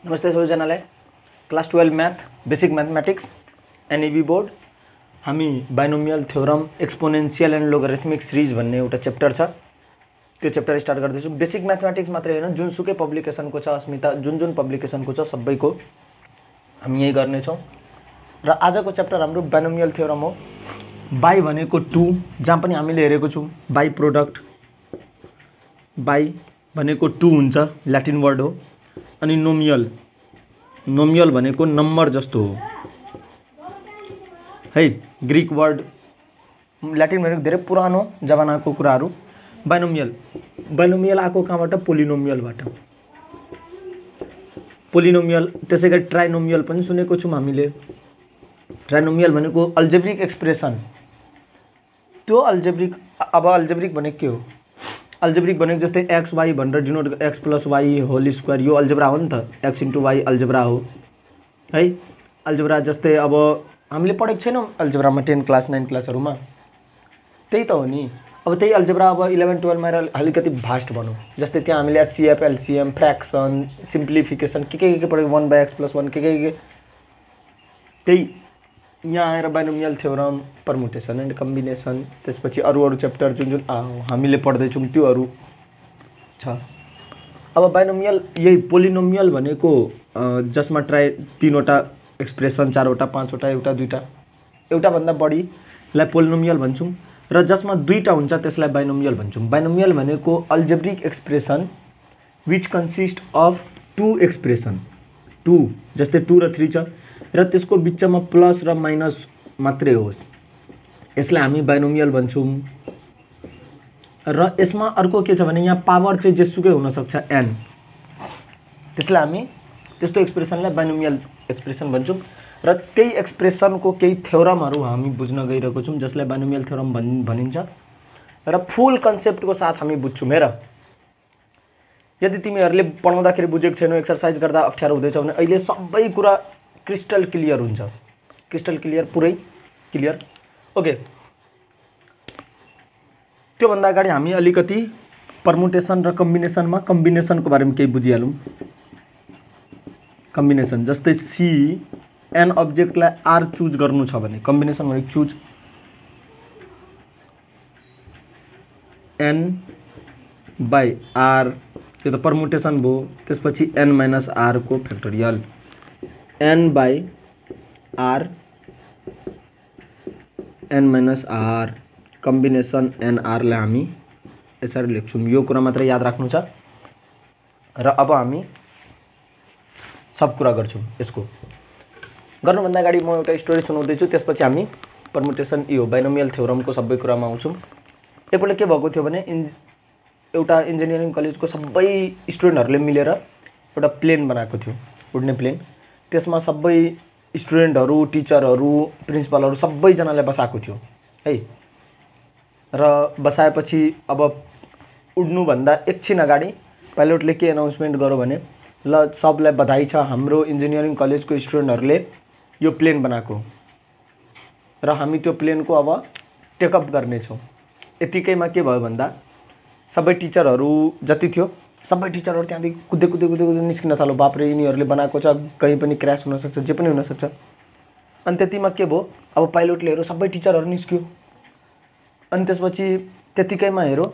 नमस्ते सबैजनालाई। Class 12 math basic mathematics NEB board हामी binomial theorem exponential and logarithmic series भन्ने एउटा च्याप्टर छ, त्यो च्याप्टर स्टार्ट गर्दैछु। बेसिक म्याथमेटिक्स मात्रै हैन, जुनसुकै पब्लिकेसनको छ अस्मिता, जुन पब्लिकेसनको छ सबैको हामी यही गर्नेछौँ। र आजको च्याप्टर हाम्रो बाइनोमियल थ्योरम हो। बाई भनेको 2, जहाँ पनि हामीले हेरेको छौँ बाई प्रोडक्ट, बाई भनेको 2 हुन्छ, ल्याटिन वर्ड हो। अनि नोमियल भनेको नम्बर जस्तो हो है, ग्रीक वर्ड। ल्याटिन भनेको धेरै पुरानो जमानाको कुराहरू। बाइनोमियल आएको कहाँबाट? पोलिनोमियलबाट। पोलिनोमियल, त्यसै गरी ट्राइनोमियल पनि सुनेको छौँ हामीले। ट्राइनोमियल भनेको अल्जेब्रिक एक्सप्रेसन। त्यो अल्जेब्रिक भनेको के हो? अल्जेब्रिक भनेको जस्तै एक्स वाई भनेर denote, x plus y whole square, यो अल्जेब्रा हो नि त। एक्स इन्टु वाई अल्जेब्रा हो है। अल्जेब्रा जस्तै अब हामीले पढेको छैनौँ अल्जेब्रामा 10 क्लास 9 क्लासहरूमा, त्यही त हो नि। अब त्यही अल्जेब्रा अब 11 12 मा अलिकति भास्ट भनौँ, जस्तै त्यहाँ हामीले एचसीएफ एलसीएम फ्र्याक्सन सिम्प्लिफिकेसन के पढेको, 1/x+1 के त्यही यहाँ आएर binomial theorem, permutation and combination, त्यसपछि अरू च्याप्टर जुन हामीले पढ्दैछौँ त्योहरू छ। अब बाइनोमियल यही पोलिनोमियल भनेको जसमा 3वटा एक्सप्रेसन, 4वटा 5वटा, एउटा 2टा, एउटाभन्दा बढीलाई पोलिनोमियल भन्छौँ। र जसमा 2टा हुन्छ त्यसलाई बाइनोमियल भन्छौँ। बाइनोमियल भनेको algebraic expression which consist of 2 expression, 2 जस्तै 2 र 3 छ र त्यसको बिचमा प्लस र माइनस मात्रै होस्, यसलाई हामी बाइनोमियल भन्छौँ। र यसमा अर्को के छ भने यहाँ पावर चाहिँ जेसुकै हुनसक्छ n, त्यसलाई हामी त्यस्तो एक्सप्रेसनलाई बाइनोमियल एक्सप्रेसन भन्छौँ। र त्यही एक्सप्रेसनको केही थ्योरमहरू हामी बुझ्न गइरहेको छौँ, जसलाई बाइनोमियल थ्योरम भनिन्छ। र फुल कन्सेप्टको साथ हामी बुझ्छौँ। हेर, यदि तिमीहरूले पढाउँदाखेरि बुझेको छैनौ, एक्सर्साइज गर्दा अप्ठ्यारो हुँदैछ भने अहिले सबै कुरा क्रिस्टल क्लियर हुन्छ। क्रिस्टल क्लियर, पुरै क्लियर। ओके, त्योभन्दा अगाडि हामी अलिकति परमुटेसन र कम्बिनेसनको बारेमा केही बुझिहालौँ। कम्बिनेसन जस्तै सी एन अब्जेक्टलाई आर चुज गर्नु छ भने कम्बिनेसन भनेको चुज एन बाई आर, त्यो त परमुटेसन भयो। त्यसपछि एन माइनस आर को factorial, n by r n minus r, combination एनआरलाई हामी यसरी लेख्छौँ। यो कुरा मात्र याद राख्नु छ। र अब हामी सब कुरा गर्छौँ। यसको गर्नुभन्दा अगाडि म एउटा स्टोरी सुनाउँदैछु, त्यसपछि हामी परमुटेसन यो बाइनोमियल थ्योरमको सबै कुरामा आउँछौँ। एकपल्ट के भएको थियो भने एउटा इन्जिनियरिङ कलेजको सबै स्टुडेन्टहरूले मिलेर एउटा प्लेन बनाएको थियो, उड्ने प्लेन। त्यसमा सबै स्टुडेन्टहरू, टिचरहरू, प्रिन्सिपलहरू सबैजनालाई बसाएको थियो है। र बसाएपछि अब उड्नुभन्दा एकछिन अगाडि पाइलटले के एनाउन्समेन्ट गर्यो भने, ल सबलाई बधाई छ, हाम्रो इन्जिनियरिङ कलेजको स्टुडेन्टहरूले यो प्लेन बनाएको र हामी त्यो प्लेनको अब टेकअप गर्नेछौँ। यतिकैमा के भयो भन्दा सबै टिचरहरू जति थियो सबै टिचरहरू त्यहाँदेखि कुद्दै निस्किन थाल्यो। बापरे, यिनीहरूले बनाएको छ, कहीँ पनि क्र्यास हुनसक्छ, जे पनि हुनसक्छ। अनि त्यतिमा के भयो, अब पाइलटले हेऱ्यो सबै टिचरहरू निस्क्यो। अनि त्यसपछि त्यतिकैमा हेऱ्यो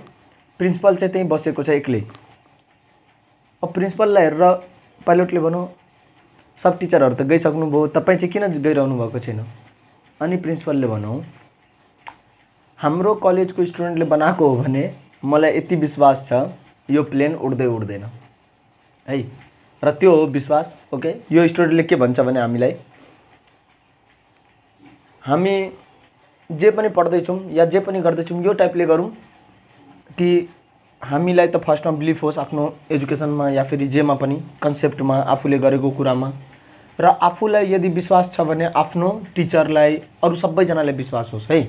प्रिन्सिपल चाहिँ त्यहीँ बसेको छ एक्लै। अब प्रिन्सिपललाई हेरेर पाइलटले भन्यो, सब टिचरहरू त गइसक्नुभयो, तपाईँ चाहिँ किन गइरहनु भएको छैन? अनि प्रिन्सिपलले भन्यो, हाम्रो कलेजको स्टुडेन्टले बनाएको हो भने मलाई यति विश्वास छ यो प्लेन उड्दैन है। र त्यो हो विश्वास। ओके, यो स्टुडेन्टले के भन्छ भने हामीलाई, हामी जे पनि पढ्दैछौँ या जे पनि गर्दैछौँ यो टाइपले गरौँ कि हामीलाई त फर्स्टमा बिलिफ होस् आफ्नो एजुकेसनमा या फेरि जेमा पनि, कन्सेप्टमा, आफूले गरेको कुरामा। र आफूलाई यदि विश्वास छ भने आफ्नो टिचरलाई, अरू सबैजनालाई विश्वास होस् है।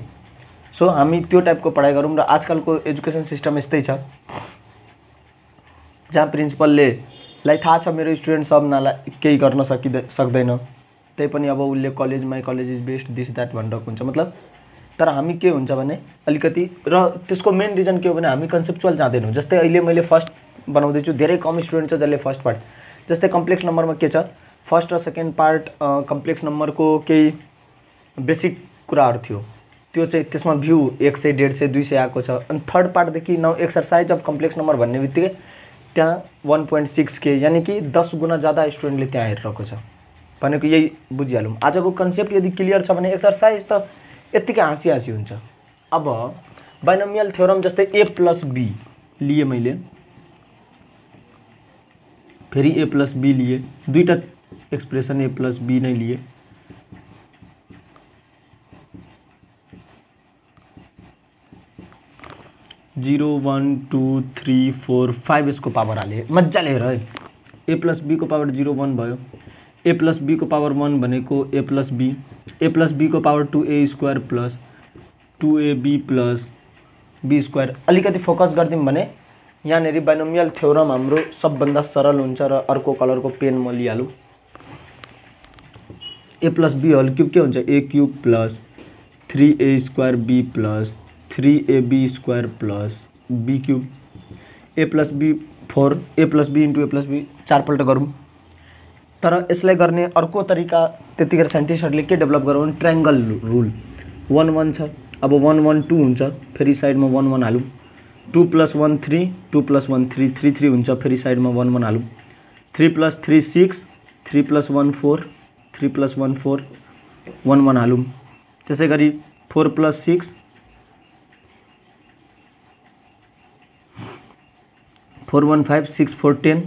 सो हामी त्यो टाइपको पढाइ गरौँ। र आजकलको एजुकेसन सिस्टम यस्तै छ, जहाँ प्रिन्सिपललाई थाहा छ मेरो स्टुडेन्ट सब केही गर्न सक्दैन, त्यही पनि अब उसले college, my college is best, this that भनिरहेको हुन्छ। मतलब तर हामी के हुन्छ भने अलिकति, र त्यसको मेन रिजन के हो भने हामी कन्सेप्चुअल जाँदैनौँ। जस्तै अहिले मैले फर्स्ट बनाउँदैछु, धेरै कम स्टुडेन्ट छ जसले फर्स्ट पार्ट, जस्तै कम्प्लेक्स नम्बरमा के छ, फर्स्ट र सेकेन्ड पार्ट कम्प्लेक्स नम्बरको केही बेसिक कुराहरू थियो, त्यो चाहिँ त्यसमा भ्यू 100 150 200 आएको छ। अनि थर्ड पार्टदेखि now exercise of complex number भन्ने बित्तिकै त्यहाँ 1.6K यानी कि 10 गुना ज़्यादा स्टुडेन्टले त्यहाँ हेरिरहेको छ भनेको यही बुझिहालौँ। आजको कन्सेप्ट यदि क्लियर छ भने एक्सरसाइज त यत्तिकै हाँसी हाँसी हुन्छ। अब बाइनोमियल थ्योरम जस्तै a + b लिए मैले, फेरि a + b लिए, दुईटा एक्सप्रेसन a + b नै लिए। जीरो 1 2 3 4 5 यसको पावर हाले, मजाले हेर है। a + b को पावर 0 1 भयो, a + b को पावर 1 भनेको a + b, a + b को power 2a² plus 2ab plus b²। अलिकति फोकस गरिदिउँ भने यहाँनिर बाइनोमियल थ्योरम हाम्रो सबभन्दा सरल हुन्छ र अर्को कलरको पेन म लिइहालौँ। a + b होल क्युब के हुन्छ, a³ plus 3a² b plus 3ab² plus b³ a + b 4, a + b * a + b 4 पल्ट गरौँ। तर यसलाई गर्ने अर्को तरिका त्यतिखेर साइन्टिस्टहरूले के डेभलप गराउँ, ट्रायंगल रुल। 1 1 छ, अब 1 1 2 हुन्छ, फेरि साइडमा 1 1 हालौँ। 2 + 1 3, 2 + 1 3 3 3 हुन्छ, फेरि साइडमा 1 1 हालौँ। 3 + 3 6, 3 + 1 4, 3 + 1 4 1 1 हालौँ। त्यसै गरी 4 + 6 4 1 5, 6 4 10,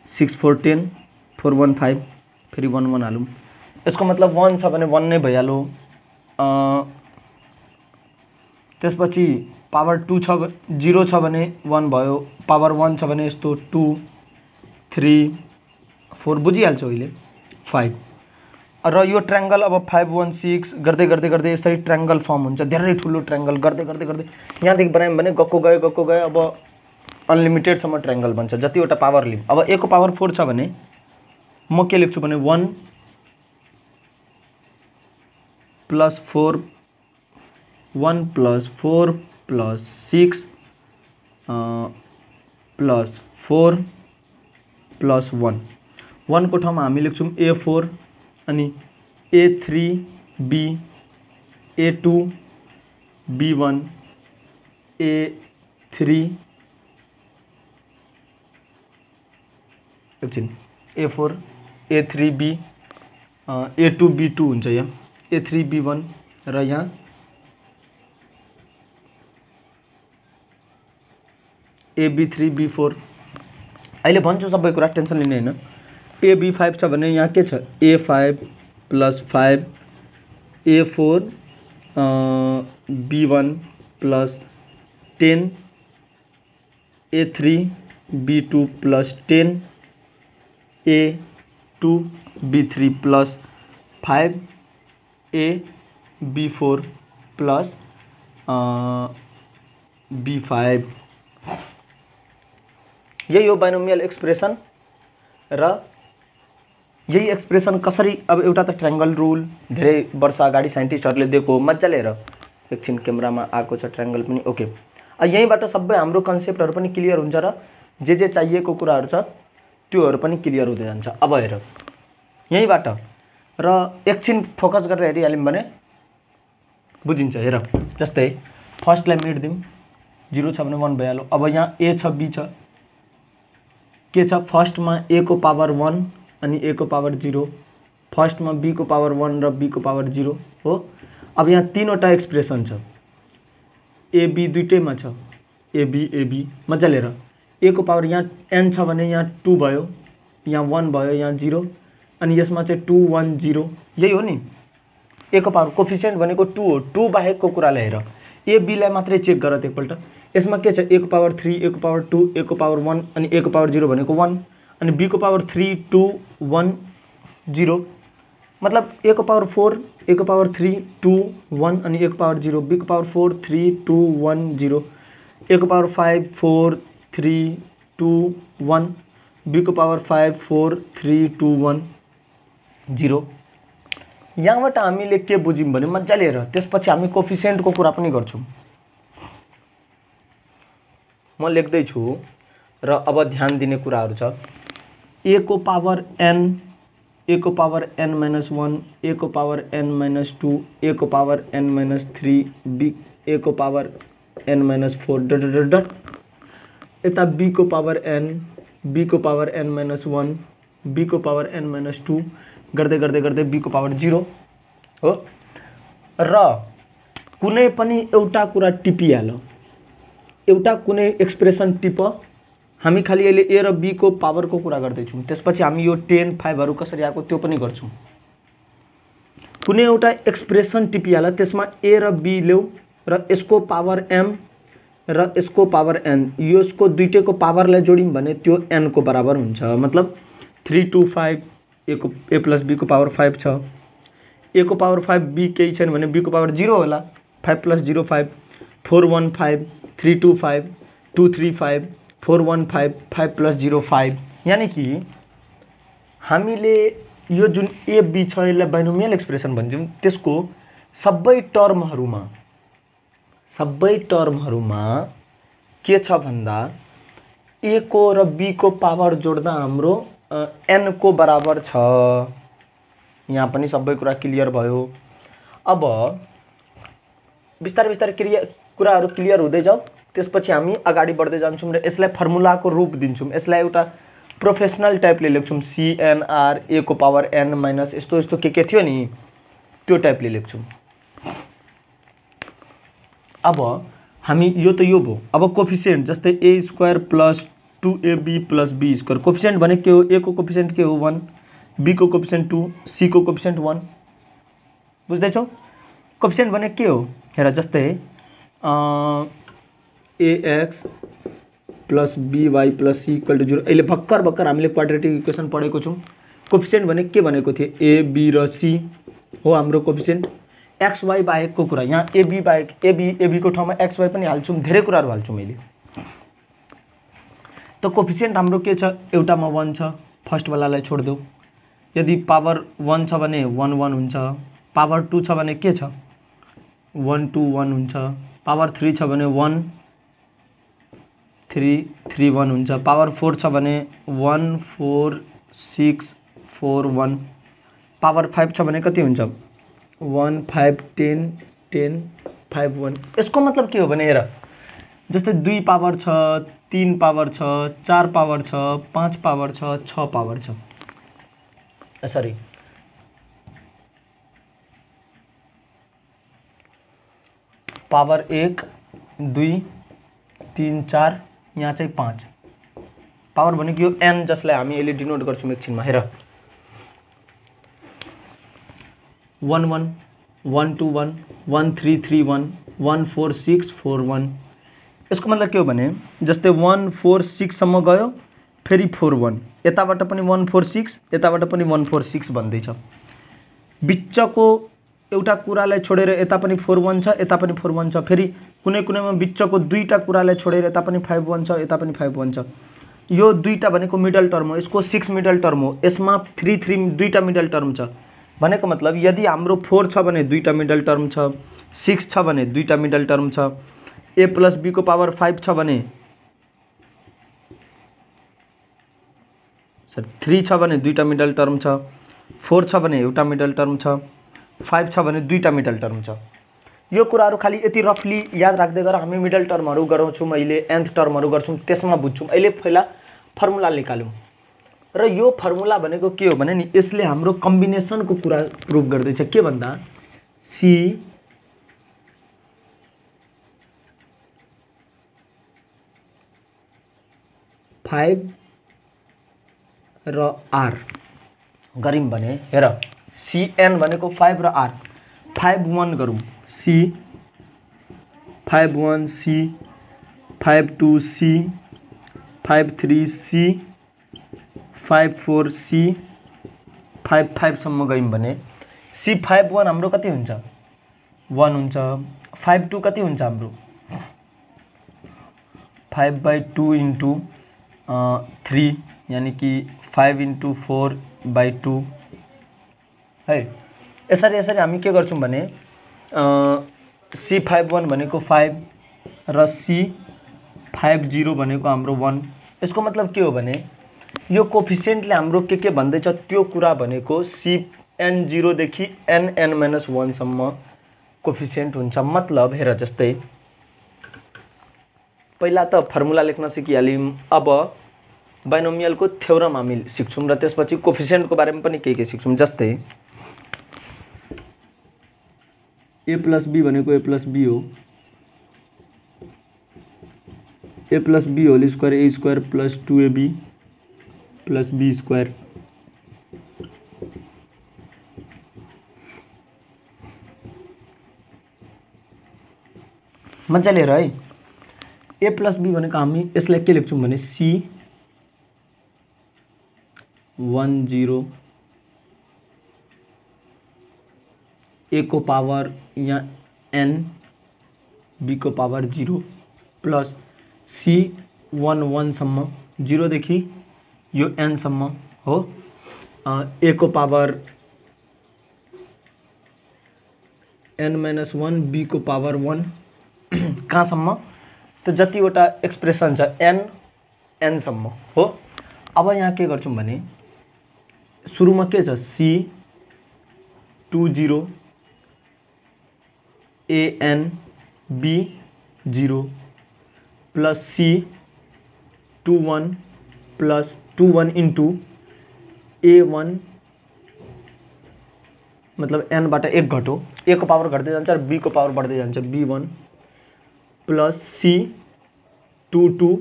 6 4 10 4 1 5, फेरि 1 1 हालौँ। यसको मतलब 1 छ भने 1 नै भइहाल्यो। त्यसपछि पावर 2 छ, 0 छ भने 1 भयो, पावर 1 छ भने यस्तो 2 3 4 बुझिहाल्छौ अहिले 5। र यो ट्रायंगल अब 5 1 6 गर्दै गर्दै गर्दै यसरी ट्रायंगल फर्म हुन्छ, धेरै ठुलो ट्रायंगल गर्दै गर्दै गर्दै यहाँदेखि बनायौँ भने गएको गयो अब अनलिमिटेडसम्म ट्रायंगल बन्छ, जतिवटा पावर लिउँ। अब a को पावर 4 छ भने म के लेख्छु भने 1 + 4 1 + 4 + 6 + 4 + 1 1 को ठाउँमा हामी लेख्छौँ a4 अनि a3b a2 b1 a3 एकछिन a4 a3b a2 b2 हुन्छ, यहाँ a3 b1 र यहाँ ab3 b4। अहिले भन्छु सबै कुरा, टेन्सन लिने हैन। ab5 छ भने यहाँ के छ, a5 + 5 a4 b1 + 10 a3 b2 + 10 a2 b3 + 5 a b4 + b5। यही हो बाइनोमियल एक्सप्रेसन। र यही एक्सप्रेसन कसरी, अब एउटा त ट्रायंगल रुल धेरै वर्ष अगाडि साइन्टिस्टहरूले दिएको, मजाले हेर एकछिन क्यामेरामा आएको छ ट्रायंगल पनि, ओके। यहीँबाट सबै हाम्रो कन्सेप्टहरू पनि क्लियर हुन्छ र जे चाहिएको कुराहरू छ त्योहरू पनि क्लियर हुँदै जान्छ। अब हेर यहीँबाट र एकछिन फोकस गरेर हेरिहाल्यौँ भने बुझिन्छ। हेर जस्तै फर्स्टलाई मेट्दिउँ, 0 छ भने 1 भइहाल्यो। अब यहाँ a छ b छ, के छ, फर्स्टमा a को पावर 1 अनि a को पावर 0, फर्स्टमा b को पावर 1 र b को पावर 0 हो। अब यहाँ तीनवटा एक्सप्रेसन छ, a b दुईटैमा छ, a b मजाले हेर। a को पावर यहाँ n छ भने यहाँ 2 भयो, यहाँ 1 भयो, यहाँ 0 अनि यसमा चाहिँ 2 1 0, यही हो नि। a को पावर कोफिसिएन्ट भनेको 2 हो, 2 बाहेकको कुरालाई हेर, a b लाई मात्रै चेक गर एकपल्ट। यसमा के छ, a को पावर 3, a को पावर 2, a को पावर 1 अनि a को पावर 0 भनेको 1 अनि b को पावर 3 2 1 0, मतलब a को पावर 4, a को पावर 3 2 1 अनि a को पावर 0, b को पावर 4 3 2 1 0, a को पावर 5 4 3 2 1, b को पावर 5 4 3 2 1 0। यहाँबाट हामीले के बुझ्यौँ भने मजाले हेर, त्यसपछि हामी कोफिसिएन्टको कुरा पनि गर्छौँ। म लेख्दै छु र अब ध्यान दिने कुराहरू छ। ए को पावर n, ए को पावर n माइनस 1, ए को पावर n माइनस 2, ए को पावर n माइनस 3, बी ए को power n minus 4 dot dot dot, यता बी को पावर n, बी को पावर n माइनस 1, बी को पावर n माइनस 2 गर्दै गर्दै गर्दै बी को पावर 0 हो। र कुनै पनि एउटा कुरा टिपिहाल, एउटा कुनै एक्सप्रेसन टिप, हामी खाली अहिले ए र बी को पावरको कुरा गर्दैछौँ, त्यसपछि हामी यो 10, 5 कसरी आएको त्यो पनि गर्छौँ। कुनै एउटा एक्सप्रेसन टिपिहाल, त्यसमा ए र बी ल्याऊ र यसको पावर m र यसको पावर n, यसको दुईटैको पावरलाई जोड्यौँ भने त्यो n को बराबर हुन्छ। मतलब 3 2 5, ए प्लस बी को पावर 5 छ, ए को पावर 5, बी केही छैन भने बी को पावर 0 होला। 5 प्लस 0 5, 4 1 5, 3 2 5, 2 3 5, 4 1 5, 5 प्लस 0 5। यानी कि हामीले यो जुन ए बी छ यसलाई बाइनोमियल एक्सप्रेसन भन्छौँ, त्यसको सबै टर्महरुमा के छ भन्दा ए को र बी को पावर जोड्दा हाम्रो n को बराबर छ। यहाँ पनि सबै कुरा क्लियर भयो। अब बिस्तारै बिस्तारै कुराहरु क्लियर हुँदै जाऊ, त्यसपछि हामी अगाडि बढ्दै जान्छौँ र यसलाई फर्मुलाको रूप दिन्छौँ। यसलाई एउटा प्रोफेसनल टाइपले लेख्छौँ, CNR ए को पावर n माइनस यस्तो यस्तो के थियो नि, त्यो टाइपले लेख्छौँ। अब हामी यो त यो भयो। अब कोफिसिएन्ट जस्तै a square plus 2ab plus b square, coefficient भने के हो, a को कोफिसिएन्ट के हो 1, b को कोफिसिएन्ट 2, c को कोफिसिएन्ट 1। बुझ्दैछौ? कोफिसिएन्ट भने के हो हेर, जस्तै ax plus by plus c equal to 0। अहिले भर्खर हामीले क्वाड्रेटिक इक्वेसन पढेको छौँ। कोफिसिएन्ट भने के भनेको थिए, a b र c हो हाम्रो कोफिसिएन्ट। एक्स वाई बाहेकको कुरा, यहाँ एबी बाहेक एबी को ठाउँमा एक्स वाई पनि हाल्छौँ, धेरै कुराहरू हाल्छौँ मैले। त कोफिसिएन्ट हाम्रो के छ, एउटामा 1 छ, फर्स्ट वालालाई छोड्देऊ। यदि पावर 1 छ भने 1 1 हुन्छ, पावर 2 छ भने के छ 1 2 1 हुन्छ, पावर 3 छ भने 1 3 3 1 हुन्छ, पावर 4 छ भने 1 4 6 4 1, पावर 5 छ भने कति हुन्छ 1 5 10 10 5 1। यसको मतलब के हो भने हेर, जस्तै 2 पावर छ, 3 पावर छ, 4 पावर छ, 5 पावर छ, 6 पावर छ, सरी पावर 1 2 3 4, यहाँ चाहिँ 5 पावर भनेको यो n, जसलाई हामी अहिले डिनोट गर्छौँ एकछिनमा। हेर 1 1 1 2 1 1 3 3 1 1 4 6 4 1। यसको मतलब के हो भने जस्तै 1 4 6 सम्म गयो, फेरि 4 1, यताबाट पनि 1 4 6, यताबाट पनि 1 4 6 भन्दैछ। बिचको एउटा कुरालाई छोडेर यता पनि 4 1 छ, यता पनि 4 1 छ, फेरि कुनै कुनैमा बिचको दुईटा कुरालाई छोडेर यता पनि 5 1 छ, यता पनि 5 1 छ। यो दुईटा भनेको मिडल टर्म हो, यसको 6 मिडल टर्म हो, यसमा 3 3 दुईटा मिडल टर्म छ। भनेको मतलब यदि हाम्रो 4 छ भने दुईटा मिडल टर्म छ, 6 छ भने दुईटा मिडल टर्म छ, a प्लस b को पावर 5 छ भने 3 छ भने दुईटा मिडल टर्म छ, 4 छ भने एउटा मिडल टर्म छ, 5 छ भने दुईटा मिडल टर्म छ। यो कुराहरु खाली यति रफली याद राख्दै गर। हामी मिडल टर्महरु गराउँछौँ, अहिले nth टर्महरु गर्छौँ, त्यसमा बुझ्छौँ। अहिले पहिला फर्मुला निकालौँ। र यो फर्मुला भनेको के हो भने नि, यसले हाम्रो कम्बिनेसनको कुरा प्रुभ गर्दैछ। के भन्दा C फाइभ र R गरिम भने हेर, CN भनेको 5 र R, 5 1 गरौँ, C 5 1 C 5 2 C 5 3 C 5 4 C 5 5 सम्म गयौँ भने C 5 1 हाम्रो कति हुन्छ 1 हुन्छ, 5 2 कति हुन्छ हाम्रो 5/2 इन्टु 3, यानी कि 5 इन्टु 4/2 है। यसरी यसरी हामी के गर्छौँ भने C 5 1 भनेको 5 र C 5 0 भनेको हाम्रो 1। यसको मतलब के हो भने यो कोफिसिएन्टले हाम्रो के भन्दैछ त्यो कुरा भनेको CN0 देखि NN-1 सम्म कोफिसिएन्ट हुन्छ। मतलब हेर, जस्तै पहिला त फर्मुला लेख्न सिकिहाल्यौं, अब बाइनोमियलको थ्योरम हामी सिक्छौं र त्यसपछि कोफिसिएन्टको बारेमा पनि के सिक्छौं। जस्तै a + b भनेको a + b हो, a + b whole square a square + 2ab + b square. मजाले हेर है, a + b भनेको हामी यसलाई के लेख्छौं भने C10 a को पावर यहाँ n b को पावर 0 प्लस C11 सम्म 0 देखि यो n सम्म हो, a को पावर n-1 b को पावर 1 कहाँसम्म त जतिवटा एक्सप्रेसन छ n सम्म हो। अब यहाँ के गर्छौं भने सुरुमा के छ C20 an b 0 plus C21 plus 21 into a1 मतलब n बाट 1 घटो, a को पावर घट्दै जान्छ र b को पावर बढ्दै जान्छ, b1 plus C22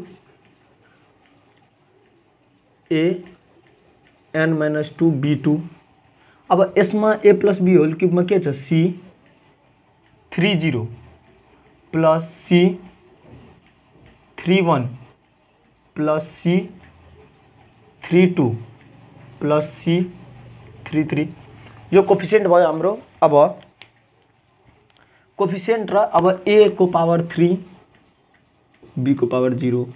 an-2 b2। अब यसमा a + b होल क्युबमा के छ C30 plus C31 plus C32 plus C33। यो कोफिसिएन्ट भयो हाम्रो। अब कोफिसिएन्ट र अब a को पावर 3 b को पावर 0,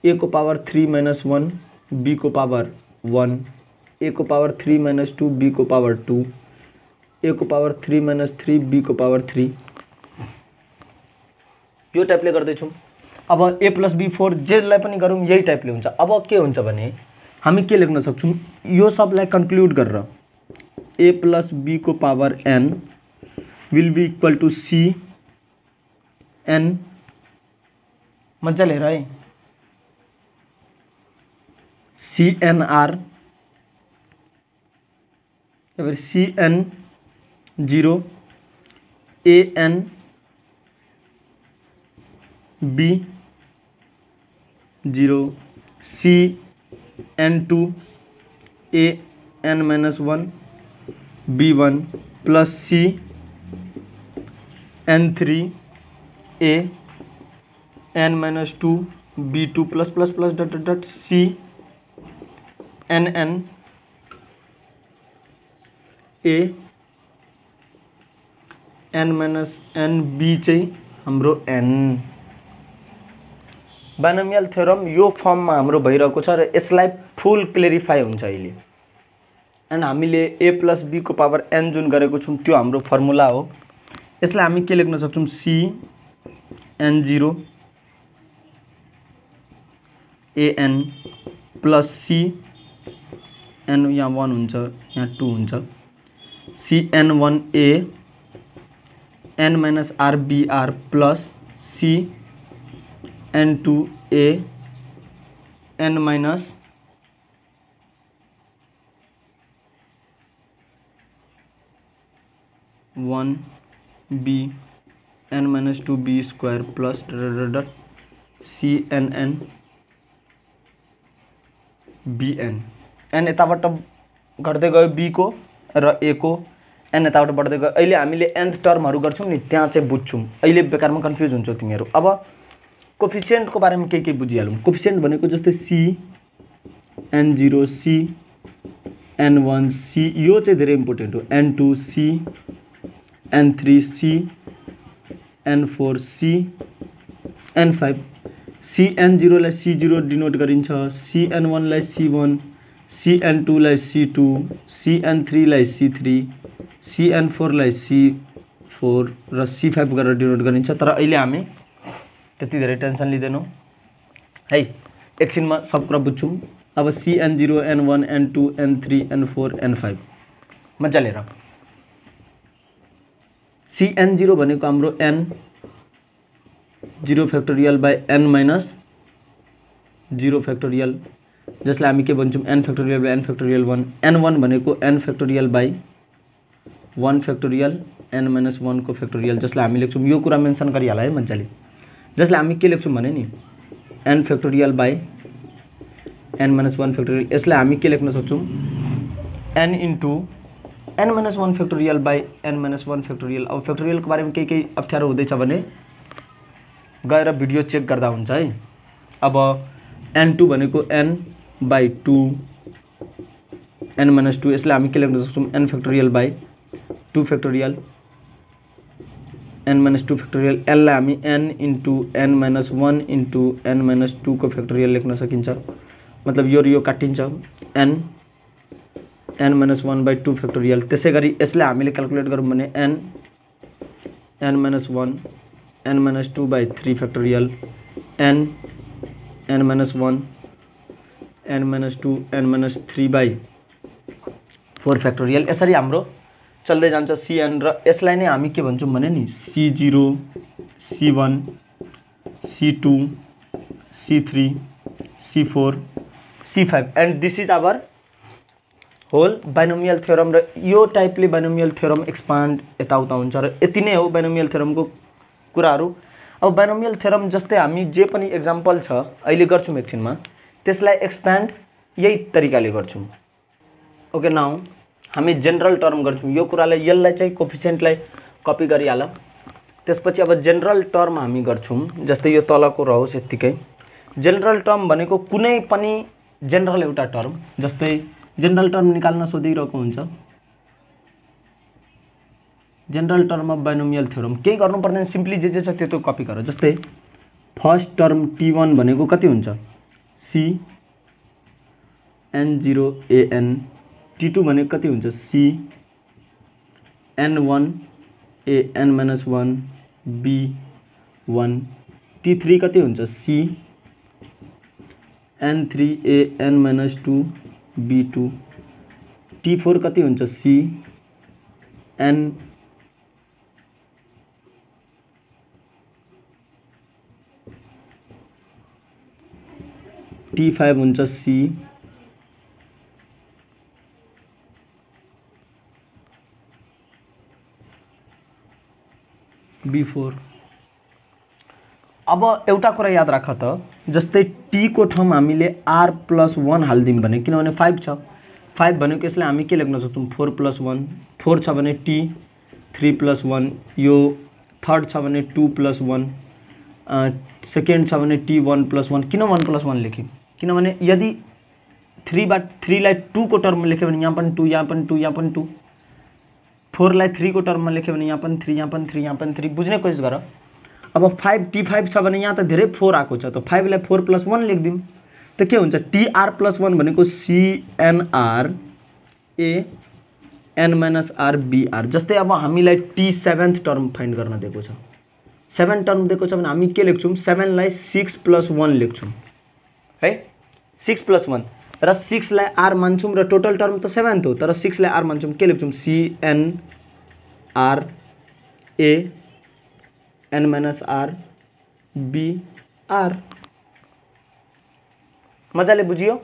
a को पावर 3 - 1 b को पावर 1, a को पावर 3 - 2 b को पावर 2, a को पावर 3 - 3 b को पावर 3। यो टाइपले गर्दैछौँ। अब a + b 4 जेलाई पनि गरौँ यही टाइपले हुन्छ। अब के हुन्छ भने हामी के लेख्न सक्छौं, यो सबलाई कन्क्लुड गरेर a + b को power n will be equal to Cn। मजाले हेर है, CNR या फिर CN0 an b 0 CN2 an-1 b1 plus CN3 an-2 b2 plus plus plus dot dot dot CNN n - b चाहिँ हाम्रो n। बाइनोमियल थ्योरम यो फर्ममा हाम्रो भइरहेको छ र यसलाई फुल क्लेरिफाई हुन्छ अहिले। एन्ड हामीले a + b को पावर n जुन गरेको छौं त्यो हाम्रो फर्मुला हो। यसलाई हामी के लेख्न सक्छौं CN0 an प्लस CN यहाँ 1 हुन्छ यहाँ 2 हुन्छ CN1a n - r plus CN2a n - 1 b n - 2 b square plus dot CNN bn। n यताबाट घट्दै गयो b को र a को, n यताबाट बढ्दै गयो। अहिले हामीले nth टर्महरु गर्छौं नि त्यहाँ चाहिँ बुझ्छौं, अहिले बेकारमा कन्फ्युज हुन्छौ तिमीहरु। अब कोफिसिएन्टको बारेमा के बुझिहालौं। कोफिसिएन्ट भनेको जस्तै CN0 CN1 C, यो चाहिँ धेरै इम्पोर्टेन्ट हो, N2 C N3 C N4 C N5। CN0 लाई C0 डिनोट गरिन्छ, CN1 लाई C1, CN2 लाई C2, CN3 लाई C3, CN4 लाई C4 र C5 गरेर डिनोट गरिन्छ। तर अहिले हामी त्यति धेरै टेन्सन लिदैनौं है, एकछिनमा सब कुरा बुझ्छौं। अब Cn0 n1 n2 n3 n4 n5 मजाले हेर। Cn0 भनेको हाम्रो n 0 factorial by n minus 0 factorial, जसलाई हामी के भन्छौँ n factorial by n factorial 1। n1 भनेको n factorial by 1 factorial n minus 1 को फ्याक्टोरियल, जसलाई हामी लेख्छौँ, यो कुरा मेन्सन गरिहाल है मजाले, जसलाई हामी के लेख्छौँ भने नि n factorial by n minus 1 factorial, यसलाई हामी के लेख्न सक्छौँ n into n minus 1 factorial by n minus 1 factorial. अब फ्याक्टोरियलको बारेमा केही अप्ठ्यारो हुँदैछ भने गएर भिडियो चेक गर्दा हुन्छ है। अब n2 भनेको n बाई 2 n माइनस 2, यसलाई हामी के लेख्न सक्छौँ n factorial by 2 factorial n minus 2 factorial. यसलाई हामी n into n minus 1 into n minus 2 को फ्याक्टोरियल लेख्न सकिन्छ, मतलब यो काटिन्छ n माइनस 1 बाई 2 फ्याक्टोरियल। त्यसै गरी यसलाई हामीले क्याल्कुलेट गरौँ भने n minus 1 n minus 2 by 3 factorial n minus 1 n minus 2 n minus 3 by 4 factorial. यसरी हाम्रो चल्दै जान्छ Cn, र यसलाई नै हामी के भन्छौँ भने नि C0 C1 C2 C3 C4 C5 and this is our whole binomial theorem. र यो टाइपले बाइनोमियल थ्योरम एक्सपान्ड यताउता हुन्छ, र यति नै हो बाइनोमियल थ्योरमको कुराहरू। अब बाइनोमियल थ्योरम जस्तै हामी जे पनि एक्जाम्पल छ अहिले गर्छौँ एकछिनमा, त्यसलाई एक्सपान्ड यही तरिकाले गर्छौँ। ओके, नाउ हामी जेनरल टर्म गर्छौँ, यो कुरालाई यसलाई चाहिँ कोफिसिएन्टलाई कपी गरिहाल। त्यसपछि अब जेनरल टर्म हामी गर्छौँ, जस्तै यो तलको रहोस् यत्तिकै। जेनरल टर्म भनेको कुनै पनि जेनरल एउटा टर्म, जस्तै जेनरल टर्म निकाल्न सोधिरहेको हुन्छ, general term of binomial theorem. केही गर्नु पर्दैन, सिम्पली जे छ त्यो कपी गर। जस्तै फर्स्ट टर्म t1 भनेको कति हुन्छ c n0 an, t2 भनेको कति हुन्छ c n1 a n minus 1 b1, t3 कति हुन्छ c n3 a n minus 2 b2, t4 कति हुन्छ c n t5 हुन्छ c b4। अब एउटा कुरा याद राख त, जस्तै t को ठाउँमा हामीले r प्लस 1 हाल्दियौँ भने, किनभने 5 छ, 5 भनेको यसलाई हामी के लेख्न सक्छौँ 4 प्लस 1, 4 छ भने t 3 प्लस 1, यो थर्ड छ भने 2 प्लस 1, सेकेन्ड छ भने t 1 प्लस 1। किन 1 प्लस 1 लेख्यौँ? किनभने यदि 3 लाई 2 को टर्ममा लेख्यो भने यहाँ पनि 2, यहाँ पनि 2, यहाँ पनि 2, 4 लाई 3 को टर्ममा लेख्यो भने यहाँ पनि 3, यहाँ पनि 3, यहाँ पनि 3। बुझ्ने कोसिस गर। अब 5 t5 छ भने यहाँ त धेरै 4 आएको छ, त 5 लाई 4 प्लस 1 लेखिदिउँ त के हुन्छ tr प्लस 1 भनेको cnr a n minus r br। जस्तै अब हामीलाई t 7th टर्म फाइन्ड गर्न दिएको छ, 7 टर्म दिएको छ भने हामी के लेख्छौँ 7 लाई 6 प्लस 1 लेख्छौँ है, 6 प्लस 1, र 6 लाई r मान्छौँ, र टोटल टर्म त 7th हो, तर 6 लाई r मान्छौँ, के लेख्छौँ cnr a n minus r br। मजाले बुझियो।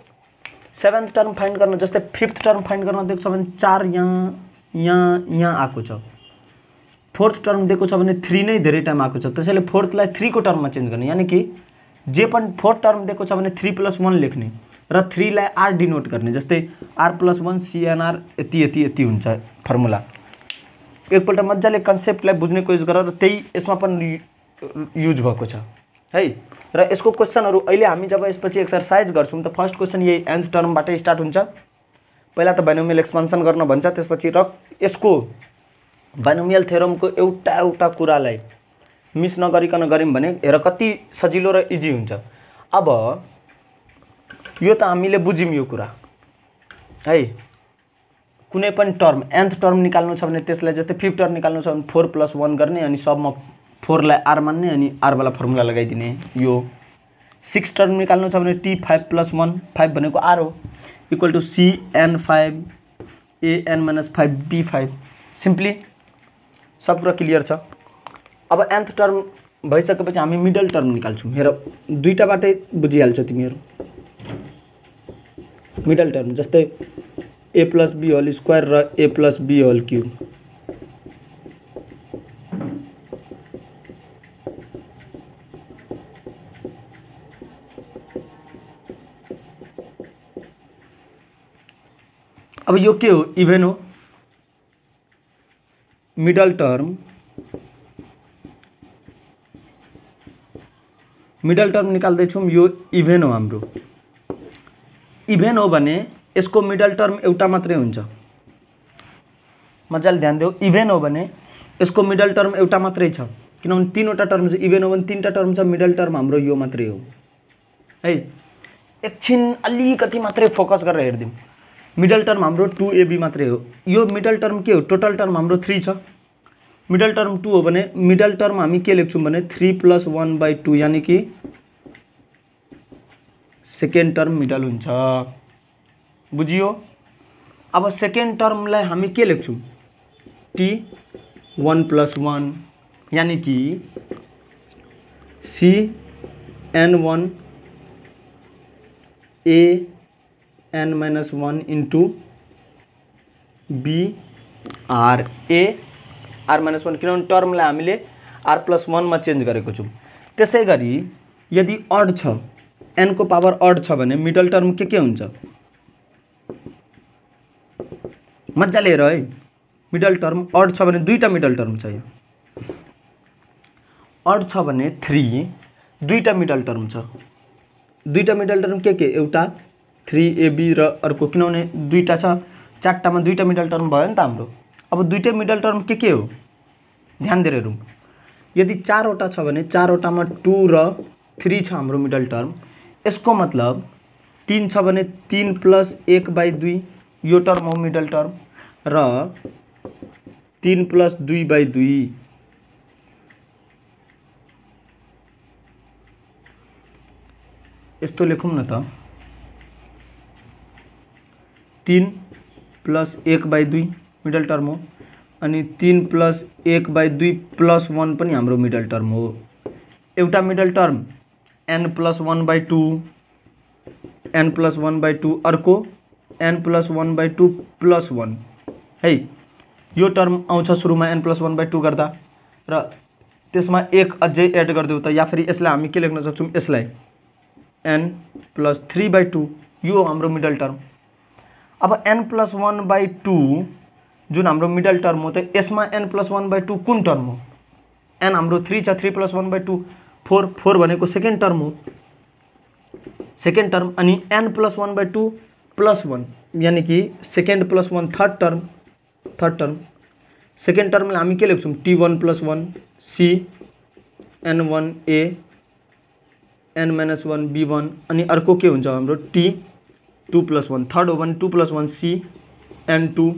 7th टर्म फाइन्ड गर्न, जस्तै 5th टर्म फाइन्ड गर्न दिएको छ भने 4 यहाँ आएको छ, 4th टर्म दिएको छ भने 3 नै धेरै टाइम आएको छ, त्यसैले 4th लाई 3 को टर्ममा चेन्ज गर्ने, यानी कि जे पनि 4th टर्म दिएको छ भने 3 प्लस 1 लेख्ने, र 3 लाई r डिनोट गर्ने, जस्तै r प्लस 1 cnr यति हुन्छ फर्मुला। एकपल्ट मजाले कन्सेप्टलाई बुझ्ने कोसिस गर, र त्यही यसमा पनि युज भएको छ है। र यसको क्वेशनहरु अहिले हामी जब यसपछि एक्सरसाइज गर्छौं त फर्स्ट क्वेशन यही nth टर्मबाटै स्टार्ट हुन्छ। पहिला त बाइनोमियल एक्सपान्सन गर्न भन्छ, त्यसपछि र यसको बाइनोमियल थ्योरमको एउटा कुरालाई मिस नगरिकन गर्यौं भने हेर कति सजिलो र इजी हुन्छ। अब यो त हामीले बुझ्यौं यो कुरा है। कुनै पनि टर्म nth टर्म निकाल्नु छ भने त्यसलाई जस्तै 5th टर्म निकाल्नु छ भने 4 + 1 गर्ने अनि सबमा 4 लाई r मान्ने अनि r वाला फर्मुला लगाइदिने। यो 6 टर्म निकाल्नु छ भने टी 5 + 1 5 भनेको आर हो equal to CN5 AN-5 B5 simply सब कुरा क्लियर छ। अब nth टर्म भइसकेपछि हामी मिडल टर्म निकाल्छौँ। हेर दुईटाबाटै बुझिहाल्छौ तिमीहरू। मिडल टर्म जस्तै a + b होल स्क्वायर र a + b होल क्यूब। अब यो के हो? इभेन हो। मिडल टर्म निकाल्दैछौँ, यो इभेन हो हाम्रो। इभेन हो भने यसको मिडल टर्म एउटा मात्रै हुन्छ। मजाले ध्यान देऊ, इभेन हो भने यसको मिडल टर्म एउटा मात्रै छ किनभने तीनवटा टर्म छ। इभेन हो भने तीनटा टर्म छ, मिडल टर्म हाम्रो यो मात्रै हो है। एकछिन अलिकति मात्रै फोकस गरेर हेर्दिउँ। मिडल टर्म हाम्रो 2AB मात्रै हो। यो मिडल टर्म के हो? टोटल टर्म हाम्रो 3 छ। मिडल टर्म 2 हो भने मिडल टर्म हामी के लेख्छौँ भने 3 + 1/2 यानी कि सेकेन्ड टर्म मिडल हुन्छ। बुझियो? अब सेकेन्ड टर्मलाई हामी के लेख्छौँ? T 1 + 1 यानी कि CN1 AN-1 into BR AR-1 किनभने टर्मलाई हामीले R+1 मा चेन्ज गरेको छौँ। त्यसै गरी यदि अड छ, n को पावर अड छ भने मिडल टर्म के हुन्छ? मजाले हेर है। मिडल टर्म अड छ भने दुईटा मिडल टर्म छ। यहाँ अड छ भने 3, दुईटा मिडल टर्म छ। दुईटा मिडल टर्म के? एउटा 3AB र अर्को, किनभने दुईटा छ, चारटामा दुईटा मिडल टर्म भयो नि त हाम्रो। अब दुईटै मिडल टर्म के हो? ध्यान दिएर हेरौँ। यदि 4वटा छ भने 4वटामा 2 र 3 छ हाम्रो मिडल टर्म। यसको मतलब 3 छ भने 3 + 1/2 यो टर्म हो मिडल टर्म र 3 + 2/2 यस्तो लेखौँ न त। 3 + 1/2 मिडल टर्म हो अनि 3 + 1/2 + 1 पनि हाम्रो मिडल टर्म हो। एउटा मिडल टर्म n + 1/2 अर्को n + 1/2 + 1 है। यो टर्म आउँछ सुरुमा n + 1/2 गर्दा र त्यसमा 1 अझै एड गरिदेऊ त, या फेरि यसलाई हामी के लेख्न सक्छौँ? यसलाई n + 3/2 यो हाम्रो मिडल टर्म। अब n + 1/2 जुन हाम्रो मिडल टर्म हो त यसमा n + 1/2 कुन टर्म हो? n हाम्रो 3 छ, 3 + 1/2 4 भनेको सेकेन्ड टर्म हो। सेकेन्ड टर्म अनि n + 1/2 + 1 यानी कि सेकेन्ड + 1 थर्ड टर्म। सेकेन्ड टर्मलाई हामी के लेख्छौँ? T1 + 1 CN1 AN-1 B1 अनि अर्को के हुन्छ हाम्रो? T2 + 1 थर्ड हो भने 2 + 1 CN2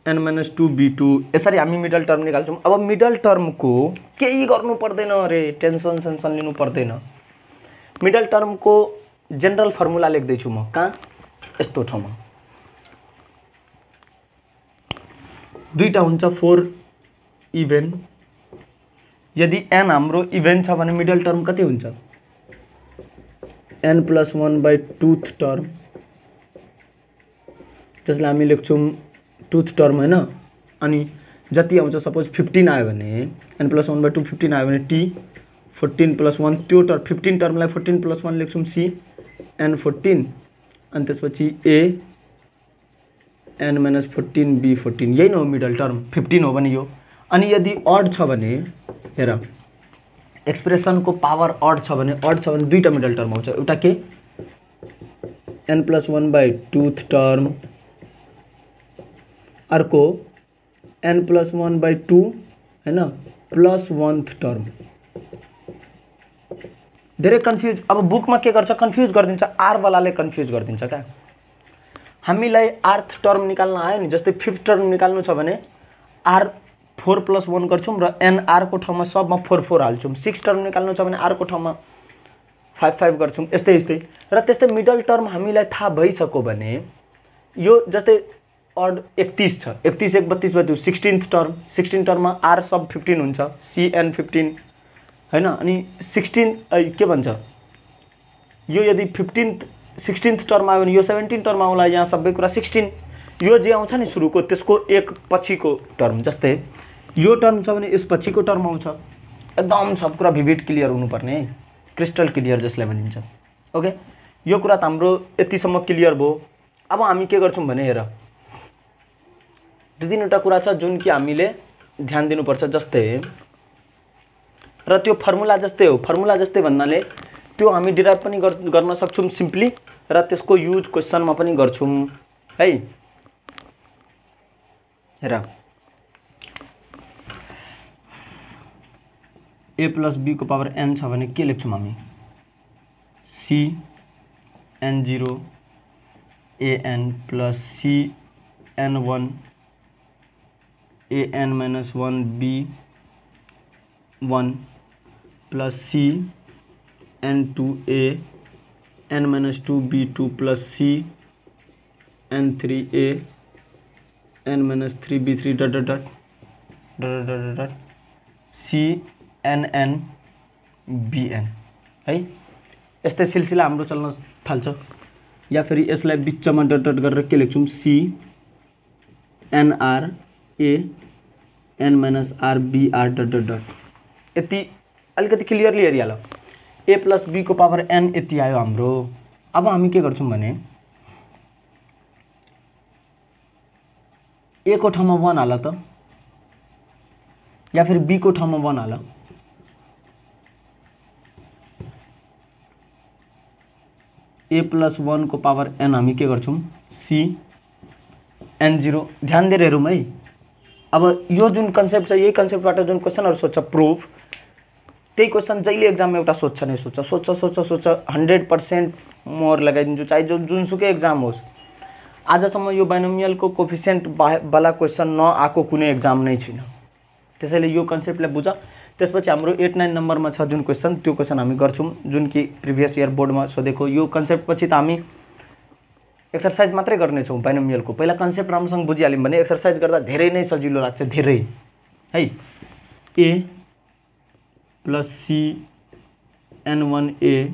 AN-2 B2। यसरी हामी मिडल टर्म निकाल्छौँ। अब मिडल टर्मको केही गर्नु पर्दैन रे, टेन्सन लिनु पर्दैन। मिडल टर्मको जेनरल फर्मुला लेख्दैछु म। कहाँ? यस्तो ठाउँमा। दुईटा हुन्छ 4 इभेन। यदि n हाम्रो इभेन छ भने मिडल टर्म कति हुन्छ? n + 1/2 टर्म, त्यसलाई हामी लेख्छौँ टुथ टर्म हैन। अनि जति आउँछ सपोज 15 आयो भने n + 1/2 15 आयो भने T 14 + 1 त्यो टर्म 15 टर्मलाई 14 + 1 लेख्छौँ CN14 अनि त्यसपछि AN-14 B14 यही न हो मिडल टर्म। 15 हो भने यो। अनि यदि अड छ भने हेर एक्सप्रेसनको पावर अड छ भने दुईटा मिडल टर्म आउँछ। एउटा के? n + 1/2 टर्म, अर्को n + 1/2 हैन + 1th टर्म। धेरै कन्फ्युज। अब बुकमा के गर्छ? कन्फ्युज गरिदिन्छ। आर वालाले कन्फ्युज गरिदिन्छ क्या। हामीलाई rth टर्म निकाल्न आयो नि, जस्तै 5th टर्म निकाल्नु छ भने r 4 + 1 गर्छौँ र एनआर को ठाउँमा सबमा 4 4 हाल्छौँ। 6 टर्म निकाल्नु छ भने आर को ठाउँमा 5 5 गर्छौँ। यस्तै यस्तै र त्यस्तै मिडल टर्म हामीलाई थाहा भइसक्यो भने यो जस्तै अड 31 छ, 31 1 32 भयो, 16 टर्ममा आर सब 15 हुन्छ, सीएन 15 हैन। अनि 16 के भन्छ यो यदि 16th टर्म आयो भने यो 17 टर्म आउला, यहाँ सबै कुरा 16 यो जे आउँछ नि सुरुको त्यसको एक पछिको टर्म। जस्तै यो टर्म छ भने यस पछिको टर्म आउँछ। एकदम सब कुरा भिभिड क्लियर हुनुपर्ने है, क्रिस्टल क्लियर जसलाई भनिन्छ। ओके, यो कुरा त हाम्रो यतिसम्म क्लियर भयो। अब हामी के गर्छौँ भने हेर, दुई तीनवटा कुरा छ जुन कि हामीले ध्यान दिनुपर्छ। जस्तै र त्यो फर्मुला जस्तै हो, फर्मुला जस्तै भन्नाले त्यो हामी डिराइभ पनि गर्न सक्छौँ सिम्पली, र त्यसको युज क्वेसनमा पनि गर्छौँ है। हेर, a + b को पावर n छ भने के लेख्छौँ हामी, c n0 an + c n1 an - 1 b1 + c n2 a n - 2 b2 + c n3 a n - 3 b3 ... c nn bn है। यस्तै सिलसिला हाम्रो चल्न थाल्छ। या फेरि यसलाई बिचमा डट डट गरेर के लेख्छौँ, c nr a n - r br ... यति अलिकति क्लियरली हेरिहाल। a + b को पावर n यति आयो हाम्रो। अब हामी के गर्छौँ भने a को ठाउँमा 1 हाल त, या फिर b को ठाउँमा 1 हाल। a + 1 को पावर n हामी के गर्छौँ, c n0। ध्यान दिएर हेरौँ है। अब यो जुन कन्सेप्ट छ, यही कन्सेप्टबाट जुन क्वेसनहरू सोध्छ प्रुफ, त्यही क्वेसन जहिले एक्जाममा एउटा सोध्छ नै सोध्छ, 100% मोहर लगाइदिन्छु, चाहे जुनसुकै एक्जाम होस्। आजसम्म यो बाइनोमियलको कोफिसिएन्ट वाला क्वेसन नआएको कुनै एक्जाम नै छैन। त्यसैले यो कन्सेप्टलाई बुझ। त्यसपछि हाम्रो 8 9 नम्बरमा छ जुन क्वेसन, त्यो क्वेसन हामी गर्छौँ, जुन कि प्रिभियस इयर बोर्डमा सोधेको। यो कन्सेप्ट पछि त हामी एक्सरसाइज मात्रै गर्नेछौँ बाइनोमियलको। पहिला कन्सेप्ट राम्रोसँग बुझिहाल्यौँ भने एक्सरसाइज गर्दा धेरै नै सजिलो लाग्छ, धेरै है। a + c n1 a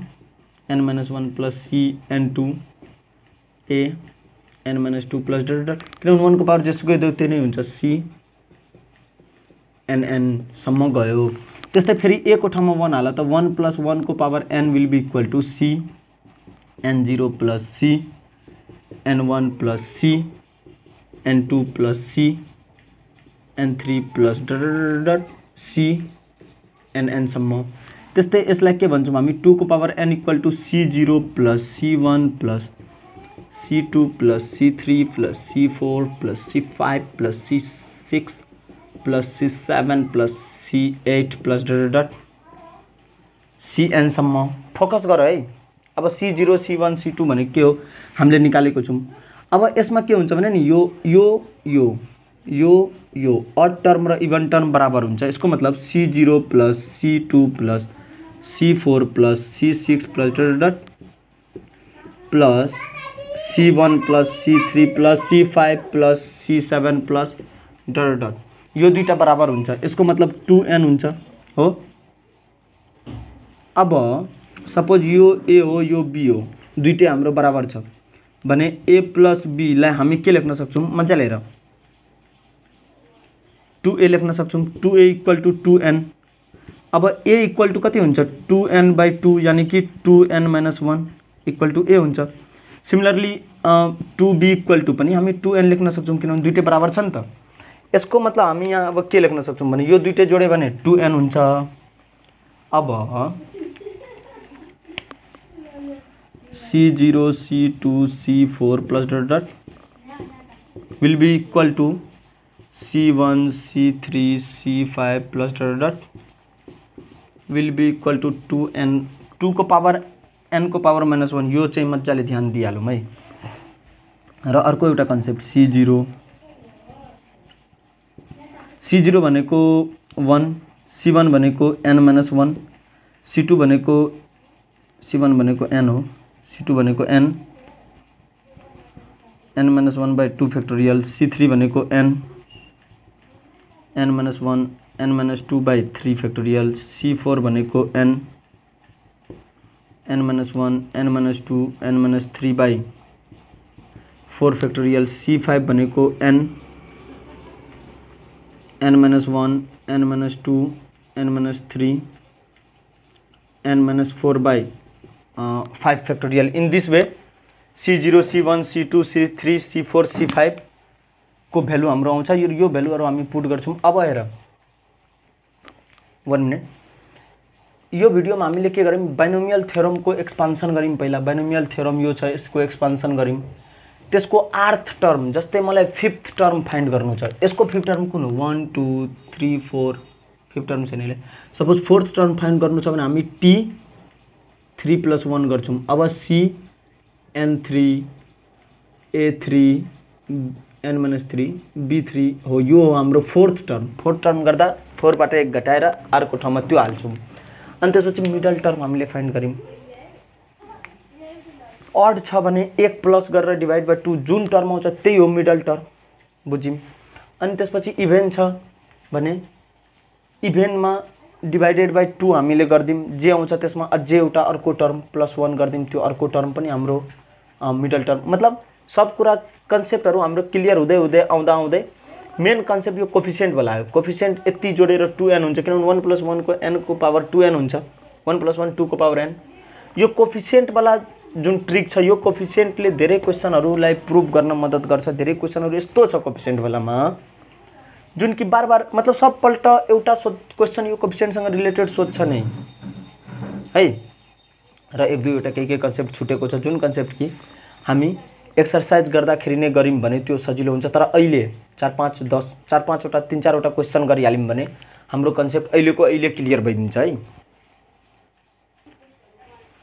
n - 1 + c n2 a n - 2 + ... किनभने 1 को पावर जेसुकै देऊ त्यो नै हुन्छ, c nn सम्म गयो। त्यस्तै फेरि a को ठाउँमा 1 हाल त, 1 + 1 को power n will be equal to c n0 + c n1 + c n2 + c n3 + ... c nn सम्म। त्यस्तै यसलाई के भन्छौँ हामी, 2 को power n equal to c0 + c1 + c2 + c3 + c4 + c5 + c6 + c7 + c8 + ... cn सम्म। फोकस गर है। अब c0 c1 c2 भने के हो हामीले निकालेको छौँ। अब यसमा के हुन्छ भने नि यो अड टर्म र इभन टर्म बराबर हुन्छ। यसको मतलब c0 + c2 + c4 + c6 + ... c1 + c3 + c5 + c7 + ... यो दुईटा बराबर हुन्छ। यसको मतलब 2n हुन्छ हो। अब सपोज यो a हो, यो b हो, दुईटै हाम्रो बराबर छ भने a + b लाई हामी के लेख्न सक्छौँ, मजाले हेर, 2a लेख्न सक्छौँ। 2a = 2n। अब a इक्वल टु कति हुन्छ, 2n/2 यानी कि 2n - 1 = a हुन्छ। सिमिलरली 2b = पनि हामी 2n लेख्न सक्छौँ, किनभने दुईटै बराबर छ नि त। यसको मतलब हामी यहाँ अब के लेख्न सक्छौँ भने यो दुईटै जोड्यो भने 2n हुन्छ। अब c0 c2 c4 + ... will be equal to c1 c3 c5 + ... will be equal to 2n 2 को पावर n को पावर -1। यो चाहिँ मजाले ध्यान दिइहालौँ है। र अर्को एउटा कन्सेप्ट c0 C0 भनेको 1, C1 भनेको n-1, C2 भनेको C1 भनेको n हो, C2 भनेको n, n-1/2 factorial, C3 भनेको n, n-1, n-2/3 factorial, C4 भनेको n, n-1, n-2, n-3/4 factorial, C5 भनेको n, n-1, n-2, n-3, n-4/5 factorial. In this way C0, C1, C2, C3, C4, C5 को value हाम्रो आउँछ। यो भ्यालुहरु हामी put गर्छौं। अब हेर 1 मिनेट, यो भिडियोमा हामीले के गर्यौं, बाइनोमियल थ्योरम को एक्सपान्सन गर्यौं। पहिला बाइनोमियल थ्योरम यो छ, यसको एक्सपान्सन गर्यौं। त्यसको आर्थ टर्म, जस्तै मलाई फिफ्थ टर्म फाइन्ड गर्नु छ, यसको फिफ्थ टर्म कुन हो, 1 2 3 4, फिफ्थ टर्म छैन यसले। सपोज फोर्थ टर्म फाइन्ड गर्नु छ भने हामी t 3 + 1 गर्छौं। अब c n3 a3 n-3 b3 हो, यो हो हाम्रो फोर्थ टर्म। फोर्थ टर्म गर्दा 4 बाट 1 घटाएर अर्को ठाउँमा त्यो हाल्छौं। अनि त्यसपछि मिडल टर्म हामीले फाइन्ड गर्यौं। ऑड छ भने 1 प्लस गरेर डिवाइड बाइ 2 जुन टर्म आउँछ त्यही हो मिडल टर्म, बुझ्यौं। अनि त्यसपछि इभेन छ भने इभेनमा डिवाइडेड बाइ 2 हामीले गर्दिम, जे आउँछ त्यसमा अझै एउटा अर्को टर्म +1 गर्दिम, त्यो अर्को टर्म पनि हाम्रो मिडल टर्म। मतलब सब कुरा कन्सेप्टहरु हाम्रो क्लियर हुँदै हुँदै आउँदै मेन कन्सेप्ट यो कोफिसिएन्ट वाला हो। कोफिसिएन्ट यति जोडेर 2n हुन्छ, किनभने 1 + 1 को n को पावर 2n हुन्छ, 1 + 1 2 को पावर n। यो कोफिसिएन्ट वाला जुन ट्रिक छ, यो कोफिसिएन्टले धेरै क्वेशनहरुलाई प्रुभ गर्न मद्दत गर्छ। धेरै क्वेशनहरु यस्तो छ कोफिसिएन्ट वालामा जुन कि बार बार मतलब सब पल्ट एउटा क्वेशन यो कोफिसिएन्टसँग रिलेटेड सोध्छ नै है। र एक दुईवटा केही कन्सेप्ट छुटेको छ, जुन कन्सेप्ट कि हामी एक्सरसाइज गर्दाखेरि नै गरिम भने त्यो सजिलो हुन्छ। तर अहिले 4-5 वटा 3-4 वटा क्वेशन गरिहाल्यौं भने हाम्रो कन्सेप्ट अहिले क्लियर भइदिन्छ है।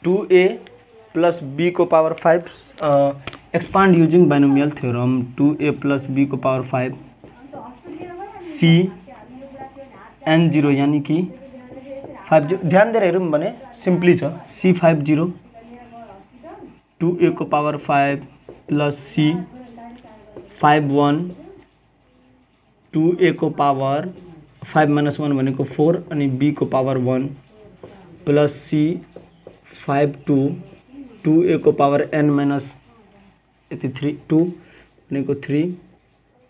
2a + b को power 5 expand using binomial theorem. 2a + b को पावर 5 c n0 यानी कि 50। ध्यान दिएर हेरौँ भने सिम्पली छ, c50 2a को पावर 5 + c 51 2a को पावर 5 - 1 भनेको 4 अनि b को पावर 1 + c 52 2a को पावर n - यति 3 2 भनेको 3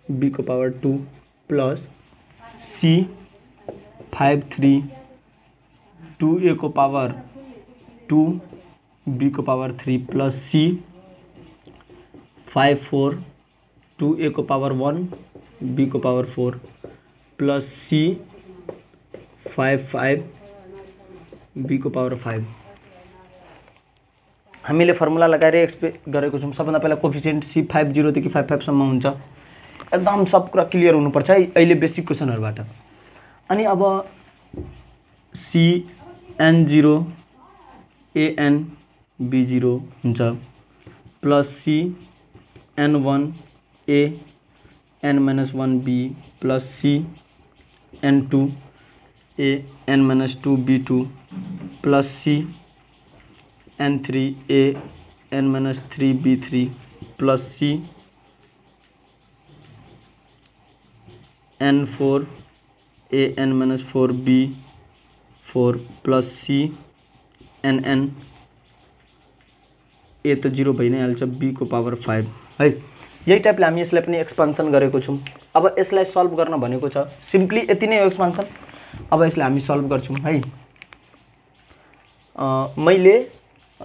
b को पावर 2 + c 53 2a को पावर 2 b को पावर 3 + c 54 2a को पावर 1 b को पावर 4 + c 55 b को पावर 5। हामीले फर्मुला लगाएर एक्सप्लेन गरेको छौं। सबभन्दा पहिला कोफिसिएन्ट c50 देखि 55 सम्म हुन्छ। एकदम सब कुरा क्लियर हुनुपर्छ है अहिले बेसिक क्वेशनहरुबाट। अनि अब c n0 a n b0 हुन्छ + c n1 a n-1 b + c n2 a n-2 b2 + c n3 a n-3 b3 + c n4 a n-4 b4 + c nn a त 0 भइ नै हाल्छ, b को पावर 5 है। यही टाइपले हामी यसलाई पनि एक्सपान्सन गरेको छौं। अब यसलाई सल्भ गर्न भनेको छ, सिम्पली यति नै हो एक्सपान्सन। अब यसलाई हामी सल्भ गर्छौं है। मैले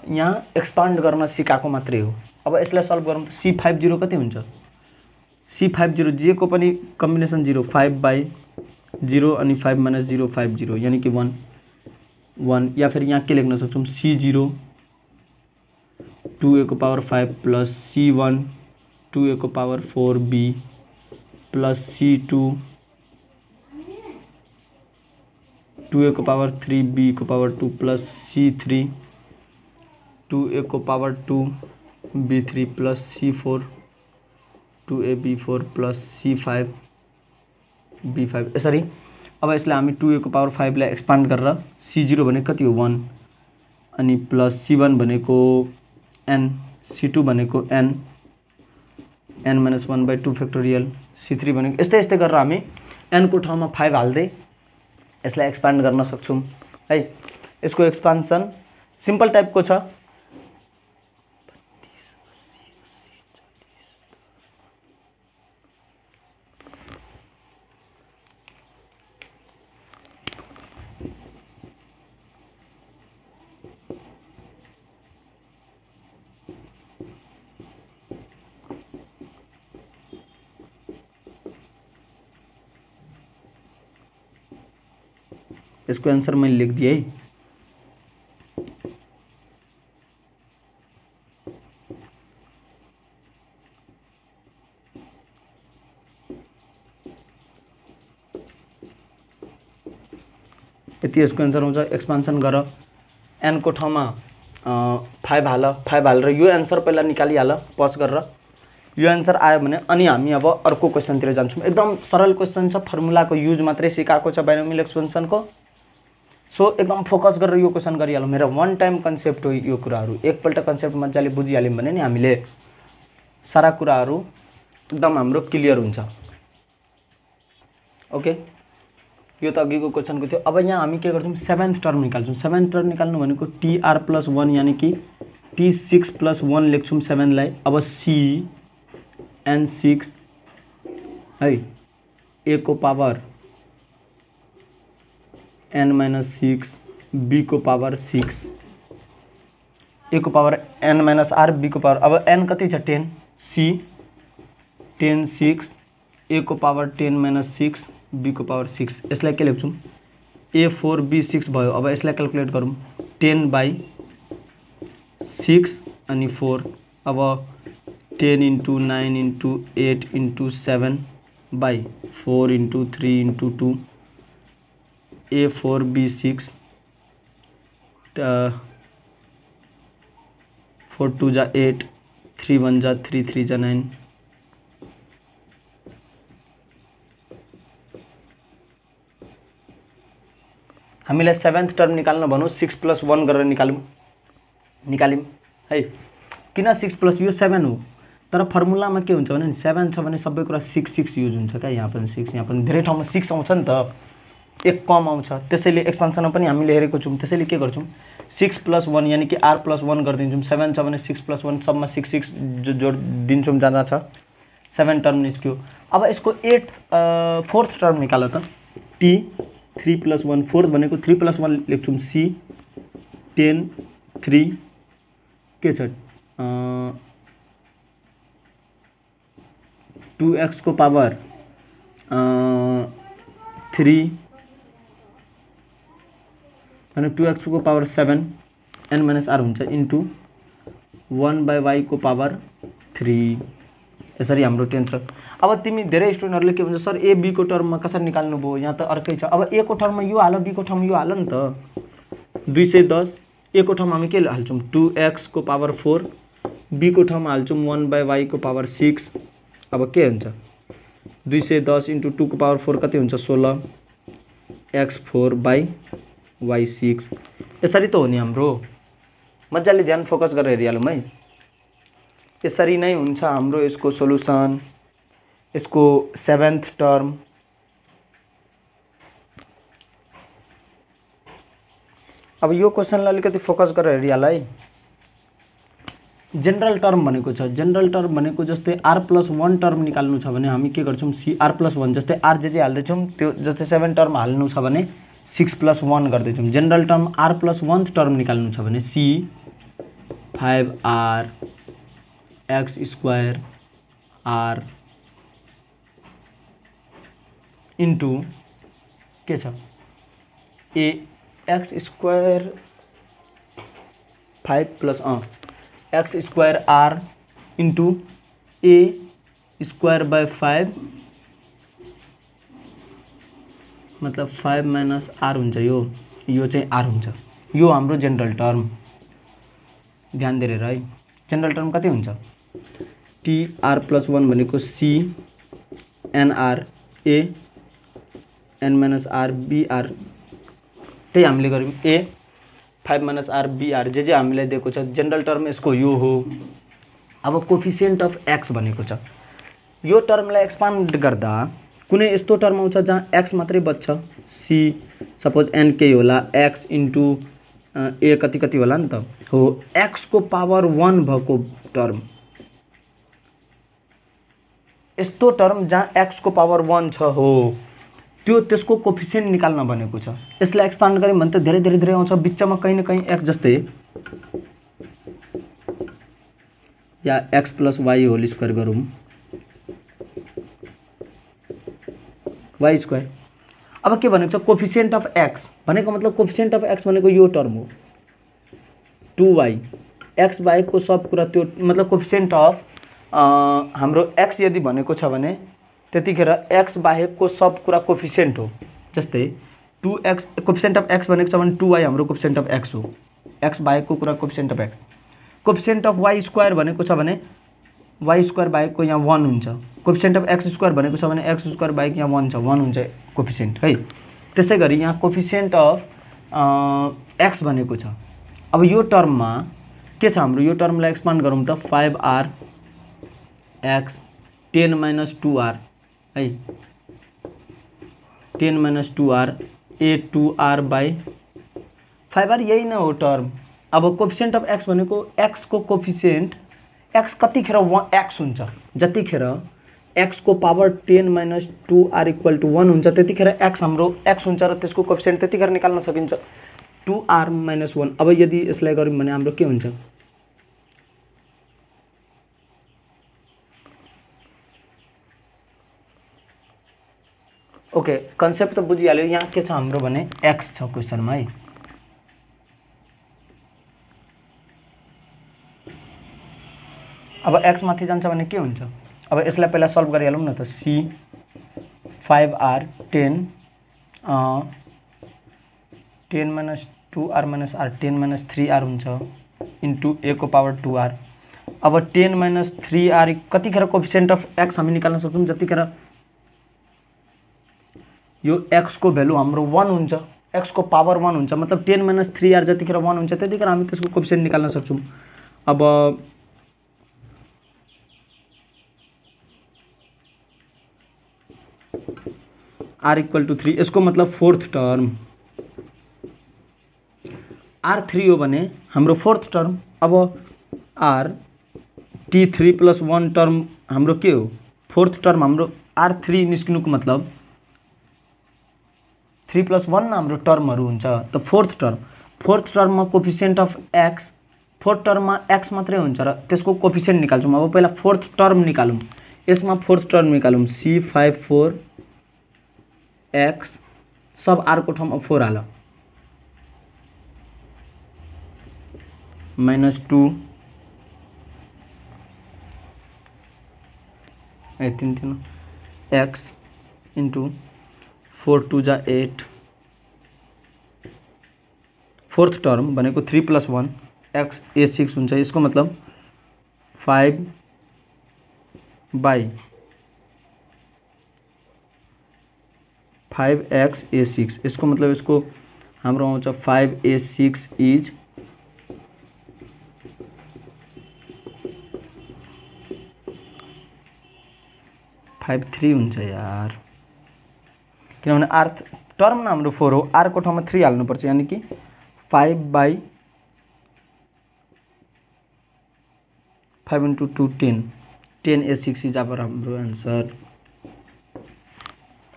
यहाँ एक्सपान्ड गर्न सिकाएको मात्रै हो। अब यसलाई सल्भ गरौँ त c50 कति हुन्छ, c50 जे को पनि कम्बिनेसन 0 5/0 अनि 5 - 0 50 यानी कि 1 1। या फिर यहाँ के लेख्न सक्छौं, c0 2a को पावर 5 + c1 2a को पावर 4b + c2 2a को पावर 3b को पावर 2 + c3 2a को power 2 b3 + c4 2ab4 + c5 B5 यसरी। अब यसलाई हामी 2a को पावर 5 लाई एक्सपान्ड गरेर C0 भनेको कति हो 1 अनि प्लस C1 भनेको n, C2 भनेको n, n - 1/2 फ्याक्टोरियल, C3 भनेको यस्तै यस्तै गरेर हामी n को ठाउँमा 5 हाल्दै यसलाई एक्सपान्ड गर्न सक्छौं है। यसको एक्सपान्सन सिम्पल टाइपको छ। इसको आंसर मैंने लिख दिया है। यति यसको आंसर हुन्छ। एक्सपान्सन गर n को ठाउँमा 5 हाल, 5 हालेर यो आन्सर पहिला निकालिहाल पज गरेर। यो आन्सर आयो भने अनि हामी अब अर्को क्वेशनतिर जान्छौँ। एकदम सरल क्वेशन छ, फर्मुलाको युज मात्रै सिकाएको छ बाइनोमियल एक्सपेन्सनको। सो एकदम फोकस गरेर यो क्वेशन गरिहालौँ। मेरो वन टाइम कन्सेप्ट हो यो कुराहरू। एकपल्ट कन्सेप्ट मजाले बुझिहाल्यौँ भने नि हामीले सारा कुराहरू एकदम हाम्रो क्लियर हुन्छ। ओके, यो त अघिको क्वेशनको थियो। अब यहाँ हामी के गर्छौँ, 7th टर्म निकाल्छौँ। 7th टर्म निकाल्नु भनेको tr+1 यानी कि t6+1 लेख्छौँ 7 लाई। अब c n6 है a को पावर n-6 b को पावर 6, a को पावर n-r b को पावर, अब n कति छ 10, c 10 6 a को पावर 10-6 b को पावर 6। यसलाई के लेख्छौँ a4 b6 भयो। अब यसलाई क्याल्कुलेट गरौँ 10/6 अनि 4। अब 10 × 9 × 8 × 7 by 4 × 3 × 2 a4 b6 4 2 जा 8 3 1 जा 3 3 जा 9। हामीलाई 7th टर्म निकाल्न भनौँ 6+1 गरेर निकाल्यौँ है। किन 6+ यो 7 हो, तर फर्मुलामा के हुन्छ भने 7 छ भने सबै कुरा 6 6 युज हुन्छ क्या। यहाँ पनि 6, यहाँ पनि धेरै ठाउँमा 6 आउँछ नि त, एक कम आउँछ। त्यसैले एक्सपान्सनमा पनि हामीले हेरेको छौँ। त्यसैले के गर्छौँ 6+1 यानी कि r+1 गरिदिन्छौँ। 7 छ भने 6+1 सबमा 6 6 जोड दिन्छौँ जहाँ छ 7 टर्म निस्क्यो। अब यसको 4th टर्म निकाल त t3+1। 4th भनेको 3+1 लेख्छौँ c 10 3 के छ 2x को पावर 3 अनि 2x को पावर 7 n-r हुन्छ इन्टु 1/y को पावर 3। यसरी हाम्रो 10th टर्म। अब तिमी धेरै स्टुडेन्टहरूले के भन्छ सर ए बी को टर्ममा कसरी निकाल्नु भयो, यहाँ त अर्कै छ। अब ए को टर्ममा यो हाल, बी को टर्ममा यो हाल नि त 210। ए को ठाउँमा हामी के हाल्छौँ 2x को पावर 4, बी को ठाउँमा हाल्छौँ 1/y को पावर 6। अब के हुन्छ 210 × 2 को पावर 4 कति हुन्छ 16 x 4/y6। यसरी त हो नि हाम्रो। मजाले ध्यान फोकस गरेर हेरिहालौँ है। यसरी नै हुन्छ हाम्रो यसको सोलुसन, यसको 7th टर्म। अब यो क्वेशनलाई अलिकति फोकस गरेर हेरिहाल है। जेनरल टर्म भनेको छ। जेनरल टर्म भनेको जस्तै r+1 टर्म निकाल्नु छ भने हामी के गर्छौँ r+1 जस्तै r जे हाल्दैछौँ त्यो जस्तै 7 टर्म हाल्नु छ भने 6+1 गर्दैछौँ। जेनरल टर्म r+1 टर्म निकाल्नु छ भने c 5r x² r into के छ a x² 5 + x² r into a²/5 मतलब 5 - r हुन्छ। यो चाहिँ r हुन्छ। यो हाम्रो जेनरल टर्म। ध्यान दिएर है। जेनरल टर्म कति हुन्छ tr+1 भनेको c nr a n minus r b r, त्यही हामीले गर्यौँ। ए 5 माइनस आर बीआर जे हामीलाई दिएको छ जेनरल टर्म यसको यो हो। अब कोफिसिएन्ट अफ एक्स भनेको छ, यो टर्मलाई एक्सपान्ड गर्दा कुनै यस्तो टर्म आउँछ जहाँ एक्स मात्रै बच्छ, सी सपोज एन केही होला, एक्स इन्टु ए कति कति होला नि त हो, एक्सको पावर 1 भएको टर्म, यस्तो टर्म जहाँ एक्सको पावर 1 छ हो, त्यो त्यसको कोफिसिएन्ट निकाल्न भनेको छ। यसलाई एक्सपान्ड गऱ्यौँ भने त धेरै धेरै धेरै आउँछ, बिचमा कहीँ न कहीँ एक्स जस्तै या x plus y whole square गरौँ, वाई स्क्वायर। अब के भनेको छ कोफिसिएन्ट अफ एक्स भनेको मतलब कोफिसिएन्ट अफ एक्स भनेको यो टर्म हो 2y, एक्स बाहेकको सब कुरा त्यो मतलब कोफिसिएन्ट अफ हाम्रो एक्स यदि भनेको छ भने त्यतिखेर एक्स बाहेकको सब कुरा कोफिसिएन्ट हो। जस्तै 2x कोफिसिएन्ट अफ एक्स भनेको छ भने 2y हाम्रो कोफिसिएन्ट अफ एक्स हो, एक्स बाहेकको कुरा coefficient of x. Coefficient of y square भनेको छ भने वाई स्क्वायर बाहेकको यहाँ 1 हुन्छ, कोफिसिएन्ट अफ एक्स स्क्वायर भनेको छ भने एक्स स्क्वायर बाहेक यहाँ 1 छ, 1 हुन्छ कोफिसिएन्ट है। त्यसै गरी यहाँ कोफिसिएन्ट अफ एक्स भनेको छ। अब यो टर्ममा के छ हाम्रो, यो टर्मलाई एक्सपान्ड गरौँ त 5r एक्स 10 माइनस 2r है, 10 minus 2r A 2r by 5r, यही नै हो टर्म। अब कोफिसिएन्ट अफ एक्स भनेको एक्सको कोफिसिएन्ट एक्स कतिखेर एक्स हुन्छ, जतिखेर एक्सको power 10 minus 2r equal to 1 हुन्छ त्यतिखेर एक्स हाम्रो एक्स हुन्छ र त्यसको कोफिसिएन्ट त्यतिखेर निकाल्न सकिन्छ 2r माइनस 1। अब यदि यसलाई गऱ्यौँ भने हाम्रो के हुन्छ, ओके कन्सेप्ट त बुझिहाल्यो। यहाँ के छ हाम्रो भने एक्स छ क्वेसनमा है, अब एक्स माथि जान्छ भने के हुन्छ। अब यसलाई पहिला सल्भ गरिहालौँ न त, c 5r 10 minus 2r minus r 10 minus 3r हुन्छ इन्टु ए को पावर 2r। अब 10 माइनस 3r कतिखेर कोफिसिएन्ट अफ एक्स हामी निकाल्न सक्छौँ, जतिखेर यो एक्स को भ्यालु हाम्रो 1 हुन्छ, एक्स को पावर 1 हुन्छ, मतलब 10 माइनस 3r जतिखेर 1 हुन्छ त्यतिखेर हामी त्यसको कोफिसिएन्ट निकाल्न सक्छौँ। अब r इक्वल टू 3, यसको मतलब फोर्थ टर्म r3 हो भने हाम्रो फोर्थ टर्म। अब r t3 प्लस 1 टर्म हाम्रो के हो, फोर्थ टर्म हाम्रो r3 निस्किनुको मतलब 3 प्लस 1 हाम्रो टर्महरू हुन्छ। त फोर्थ टर्ममा कोफिसिएन्ट अफ एक्स, फोर्थ टर्ममा एक्स मात्रै हुन्छ र त्यसको कोफिसिएन्ट निकाल्छौँ। अब पहिला फोर्थ टर्म निकालौँ, यसमा फोर्थ टर्म निकालौँ, सी 54 एक्स सब आर को ठाउँमा 4 हाल माइनस 2 3 एक्स इन्टु 4 2 जा 8, फोर्थ टर्म भनेको 3 प्लस 1 एक्स ए 6 हुन्छ, यसको मतलब 5 बाई 5x a6, इसको मतलब इसको हाम्रो आउँछ 5a6 इज 53 हुन्छ यार, किनभने आर टर्म न हाम्रो 4 हो, आर को ठाउँमा 3 हाल्नुपर्छ, यानी कि 5 बाई 5 इन्टु 2 10a6 इज अब हाम्रो आन्सर।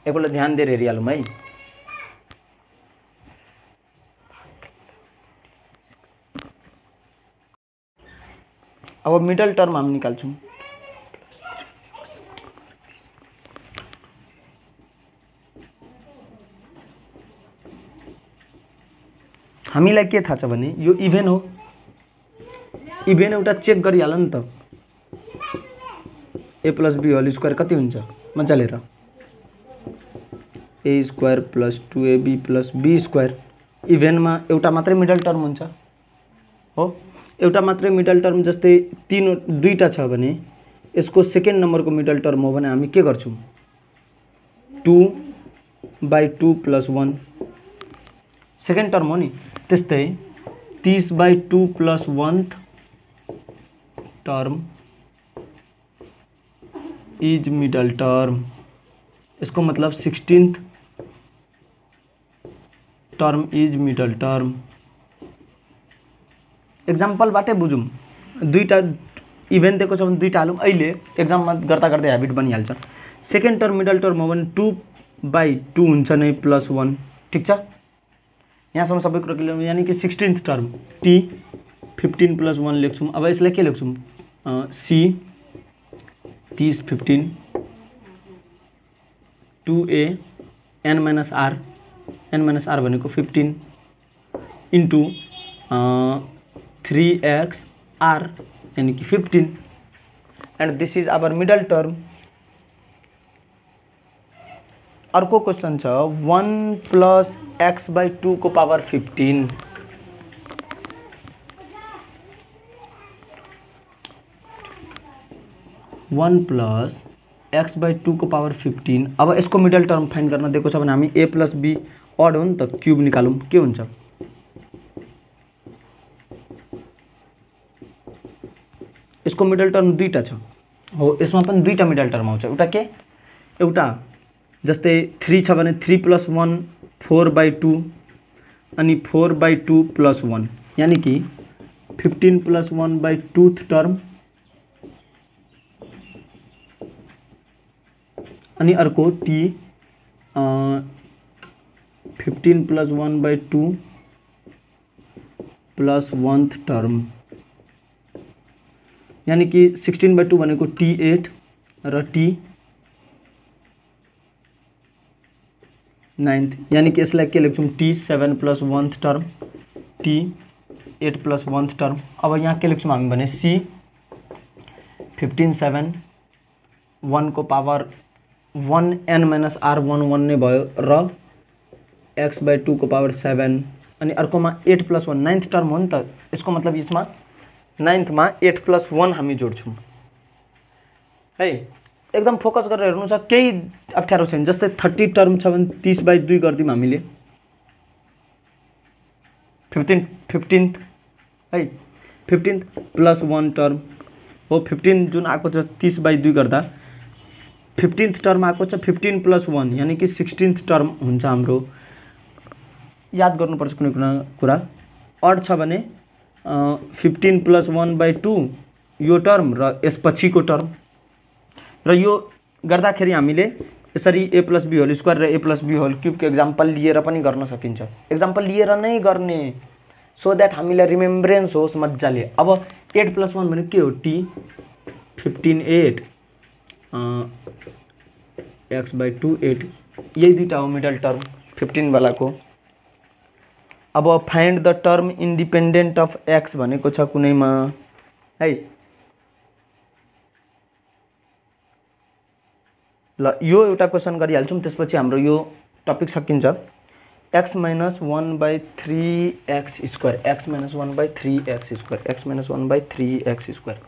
एकपल्ट ध्यान दिएर हेरिहालौँ है। अब मिडल टर्म हामी निकाल्छौँ, हामीलाई के थाहा छ भने यो इभेन हो, इभेन एउटा चेक गरिहाल नि त, a plus b whole square कति हुन्छ मजाले हेर, a square plus 2ab plus b square. इभेनमा एउटा मात्रै मिडल टर्म हुन्छ हो, एउटा मात्रै मिडल टर्म, जस्तै दुईटा छ भने यसको सेकेन्ड नम्बरको मिडल टर्म हो भने हामी के गर्छौँ, 2 बाई 2 प्लस 1 सेकेन्ड टर्म हो नि। त्यस्तै 30/2 plus 1th term is middle term. इसको मतलब 16th term is middle term. एक्जाम्पलबाटै बुझौँ। दुईटा इभेन्ट दिएको छ भने दुईटा हालौँ। अहिले एक्जाममा गर्दा गर्दै ह्याबिट बनिहाल्छ। सेकेन्ड टर्म मिडल टर्म हो भने 2/2 हुन्छ नै प्लस 1। ठिक छ, यहाँसम्म सबै कुरा क्लियर। यानि कि 16th टर्म टी 15 प्लस 1 लेख्छौँ। अब यसलाई के लेख्छौँ? C 30 15 2a n minus are भनेको 15 इन्टु 3x r यानी कि 15 and this is our middle term. अर्को क्वेश्चन छ 1 प्लस x/2 को पावर 15। वन प्लस x/2 को पावर 15। अब यसको मिडल टर्म फाइन्ड गर्न दिएको छ भने हामी a प्लस b अड हो नि त, क्यूब निकालौँ के हुन्छ? यसको मिडल टर्म दुईटा छ हो, यसमा पनि दुईटा मिडल टर्म आउँछ। एउटा के? एउटा जस्तै 3 छ भने 3 प्लस 1 4/2 अनि 4/2 प्लस 1 यानी कि 15 प्लस 1/2th टर्म। अनि अर्को T 15 plus 1/2 plus 1th term यानी कि 16/2 भनेको T8 र T 9th यानी कि यसलाई के लेख्छौँ? T7 plus 1th term T8 plus 1th term. अब यहाँ के लेख्छौँ हामी भने C 15 7 1 को पावर 1 n माइनस आर 1 नै भयो र x/2 को पावर 7 अनि अर्कोमा 8 प्लस 1 9th टर्म हो नि त। यसको मतलब यसमा 9th मा 8 प्लस 1 हामी जोड्छौँ है। एकदम फोकस गरेर हेर्नु छ, केही अप्ठ्यारो छैन। जस्तै 30 टर्म छ भने 30/2 गरिदिउँ हामीले 15th है। 15th प्लस 1 टर्म हो 15 जुन आएको छ 30/2 गर्दा 15th टर्म आएको छ 15 प्लस 1 यानी कि 16th टर्म हुन्छ हाम्रो। याद गर्नुपर्छ कुनै कुरा। अड छ भने 15 प्लस 1/2 यो टर्म र यसपछिको टर्म। र यो गर्दाखेरि हामीले यसरी a plus b whole square र a प्लस बी होल क्यूबको एक्जाम्पल लिएर पनि गर्न सकिन्छ। एक्जाम्पल लिएर नै गर्ने सो द्याट हामीलाई रिमेम्ब्रेन्स होस् मजाले। अब 8 प्लस 1 भने के हो? T 15 8 x/2 8 यही दुईटा हो मिडल टर्म 15 वालाको। अब find the term independent of x भनेको छ कुनैमा है। ल यो एउटा क्वेसन गरिहाल्छौँ, त्यसपछि हाम्रो यो टपिक सकिन्छ। x minus 1/3x square x minus 1/3x square x minus 1/3x square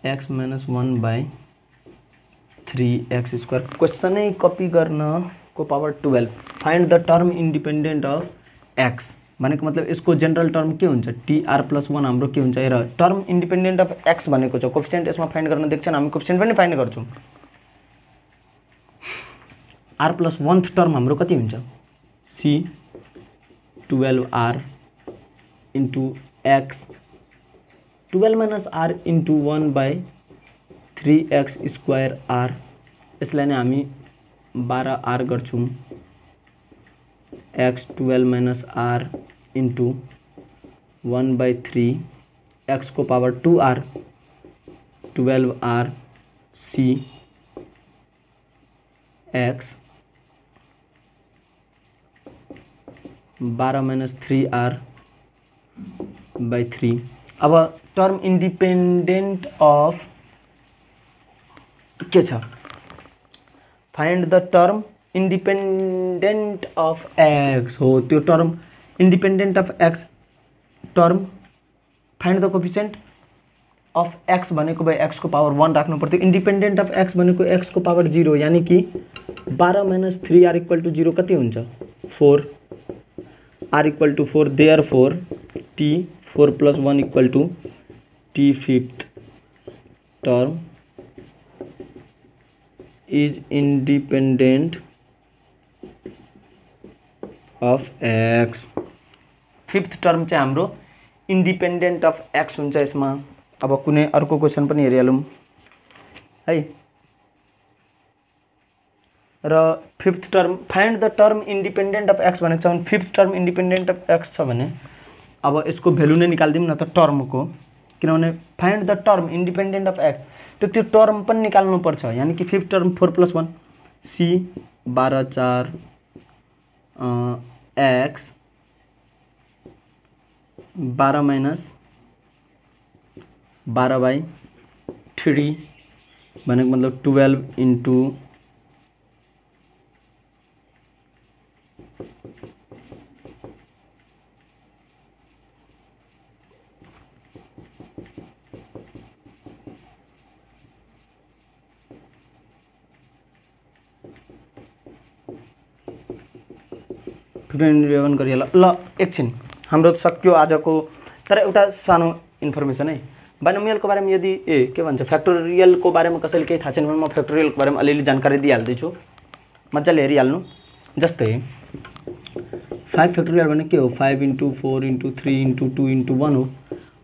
x minus 1/3x square. क्वेसनै कपी गर्न को power 12। Find the term independent of x भनेको मतलब यसको जेनरल टर्म के हुन्छ? TR प्लस 1 हाम्रो के हुन्छ? हेर टर्म इन्डिपेन्डेन्ट अफ x भनेको छ। कोफिसिएन्ट यसमा फाइन्ड गर्न दिएको छैन, हामी कोफिसिएन्ट पनि फाइन्ड गर्छौँ। r प्लस 1th टर्म हाम्रो कति हुन्छ? C 12r into x 12 minus r into 1/3x square r। यसलाई नै हामी 12r गर्छौँ। x 12 minus r into 1/3 x को power 2r 12r c x 12 minus 3r by 3। अब टर्म इन्डिपेन्डेन्ट अफ के छ? Find the term independent of x हो। त्यो term independent of x term find the coefficient of x भनेको भए x को power 1 राख्नु पर्थ्यो। इन्डिपेन्डेन्ट अफ एक्स भनेको एक्स को पावर 0, यानी कि 12 - 3r = 0 कति हुन्छ 4, r = 4, therefore t 4 + 1 = t fifth term is independent of x. Fifth term चाहिँ हाम्रो इन्डिपेन्डेन्ट अफ एक्स हुन्छ यसमा। अब कुनै अर्को क्वेसन पनि हेरिहालौँ है। र fifth term find the term independent of x भनेको छ भने fifth term independent of x छ भने अब यसको भ्यालु नै निकाल्दिउँ न त टर्मको, किनभने find the term independent of x त्यो टर्म पनि निकाल्नुपर्छ, यानी कि फिफ्थ टर्म 4 + 1 सी 12 4 एक्स 12 - 12/3 भनेको मतलब 12 इन्टु गरिहाल। ल एकछिन हाम्रो सक्यो आजको, तर एउटा सानो इन्फर्मेसन है। बाइनोमियलको बारेमा यदि के भन्छ फ्याक्टोरियलको बारेमा कसैले केही थाहा छैन भने म फ्याक्टोरियलको बारेमा अलिअलि जानकारी दिइहाल्दैछु, मजाले हेरिहाल्नु। जस्तै 5 फ्याक्टोरियल भने के हो 5 × 4 × 3 × 2 × 1 हो।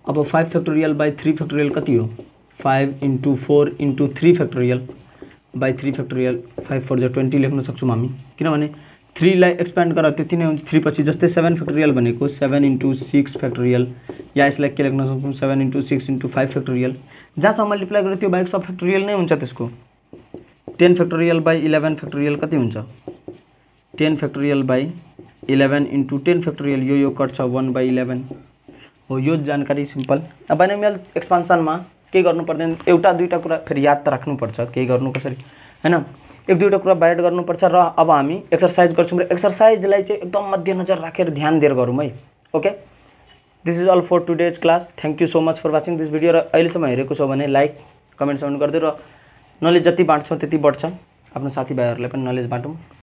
अब 5 फ्याक्टोरियल बाई 3 फ्याक्टोरियल कति हो 5 × 4 × 3 फ्याक्टोरियल बाई 3 फ्याक्टोरियल 5 4 = 20 लेख्न सक्छौँ हामी, किनभने 3 लाई एक्सप्यान्ड गरेर त्यति नै हुन्छ 3 पछि। जस्तै 7 फ्याक्टोरियल भनेको 7 × 6 फ्याक्टोरियल, या यसलाई के लेख्न सक्छौँ 7 × 6 × 5 फ्याक्टोरियल। जहाँसम्म मल्टिप्लाई गर्यो त्यो बाहेक सब फ्याक्टोरियल नै हुन्छ त्यसको। 10 फ्याक्टोरियल बाई 11 फ्याक्टोरियल कति हुन्छ 10 फ्याक्टोरियल बाई 11 × 10 फ्याक्टोरियल, यो कट्छ 1/11 हो। यो जानकारी सिम्पल। अब बाइनोमियल एक्सपान्सनमा के गर्नु पर्दैन, एउटा दुईटा कुरा फेरि याद त राख्नुपर्छ केही गर्नु कसरी हैन, एक दुईटा कुरा बाइट गर्नुपर्छ। र अब हामी एक्सरसाइज गर्छौँ र एक्सरसाइजलाई चाहिँ एकदम मध्यनजर राखेर ध्यान दिएर गरौँ है। Okay, this is all for today's class. Thank you so much for watching this video. र अहिलेसम्म हेरेको छौ भने लाइक कमेन्ट गर्दै र नलेज जति बाँड्छौँ त्यति बढ्छ। आफ्नो साथीभाइहरूलाई पनि नलेज बाँडौँ।